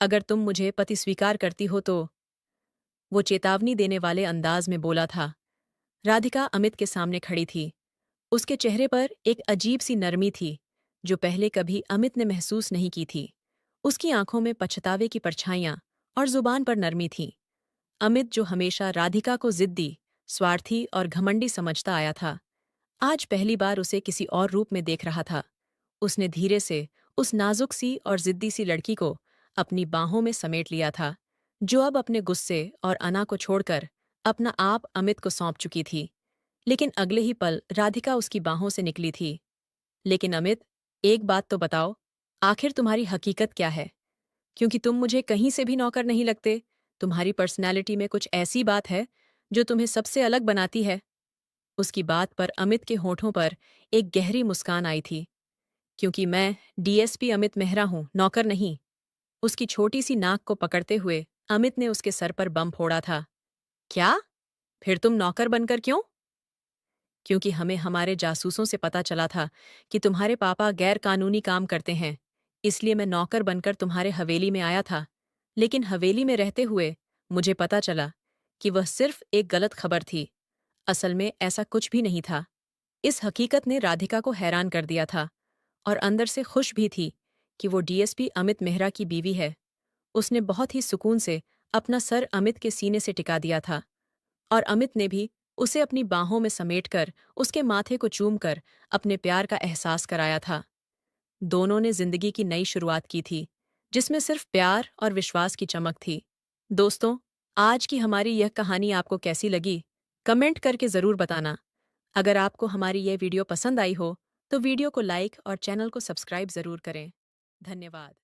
A: अगर तुम मुझे पति स्वीकार करती हो तो। वो चेतावनी देने वाले अंदाज में बोला था। राधिका अमित के सामने खड़ी थी। उसके चेहरे पर एक अजीब सी नरमी थी, जो पहले कभी अमित ने महसूस नहीं की थी। उसकी आंखों में पछतावे की परछाइयां और जुबान पर नरमी थी। अमित, जो हमेशा राधिका को जिद्दी, स्वार्थी और घमंडी समझता आया था, आज पहली बार उसे किसी और रूप में देख रहा था। उसने धीरे से उस नाजुक सी और जिद्दी सी लड़की को अपनी बाहों में समेट लिया था, जो अब अपने गुस्से और अना को छोड़कर अपना आप अमित को सौंप चुकी थी। लेकिन अगले ही पल राधिका उसकी बाहों से निकली थी। लेकिन अमित, एक बात तो बताओ, आखिर तुम्हारी हकीकत क्या है? क्योंकि तुम मुझे कहीं से भी नौकर नहीं लगते। तुम्हारी पर्सनैलिटी में कुछ ऐसी बात है जो तुम्हें सबसे अलग बनाती है। उसकी बात पर अमित के होठों पर एक गहरी मुस्कान आई थी। क्योंकि मैं डीएसपी अमित मेहरा हूं, नौकर नहीं। उसकी छोटी सी नाक को पकड़ते हुए अमित ने उसके सर पर बम फोड़ा था। क्या? फिर तुम नौकर बनकर क्यों? क्योंकि हमें हमारे जासूसों से पता चला था कि तुम्हारे पापा गैर कानूनी काम करते हैं, इसलिए मैं नौकर बनकर तुम्हारे हवेली में आया था। लेकिन हवेली में रहते हुए मुझे पता चला कि वह सिर्फ एक गलत खबर थी। असल में ऐसा कुछ भी नहीं था। इस हकीकत ने राधिका को हैरान कर दिया था, और अंदर से खुश भी थी कि वो डीएसपी अमित मेहरा की बीवी है। उसने बहुत ही सुकून से अपना सर अमित के सीने से टिका दिया था, और अमित ने भी उसे अपनी बाहों में समेटकर उसके माथे को चूमकर अपने प्यार का एहसास कराया था। दोनों ने जिंदगी की नई शुरुआत की थी, जिसमें सिर्फ प्यार और विश्वास की चमक थी। दोस्तों, आज की हमारी यह कहानी आपको कैसी लगी? कमेंट करके ज़रूर बताना। अगर आपको हमारी यह वीडियो पसंद आई हो, तो वीडियो को लाइक और चैनल को सब्सक्राइब ज़रूर करें। धन्यवाद।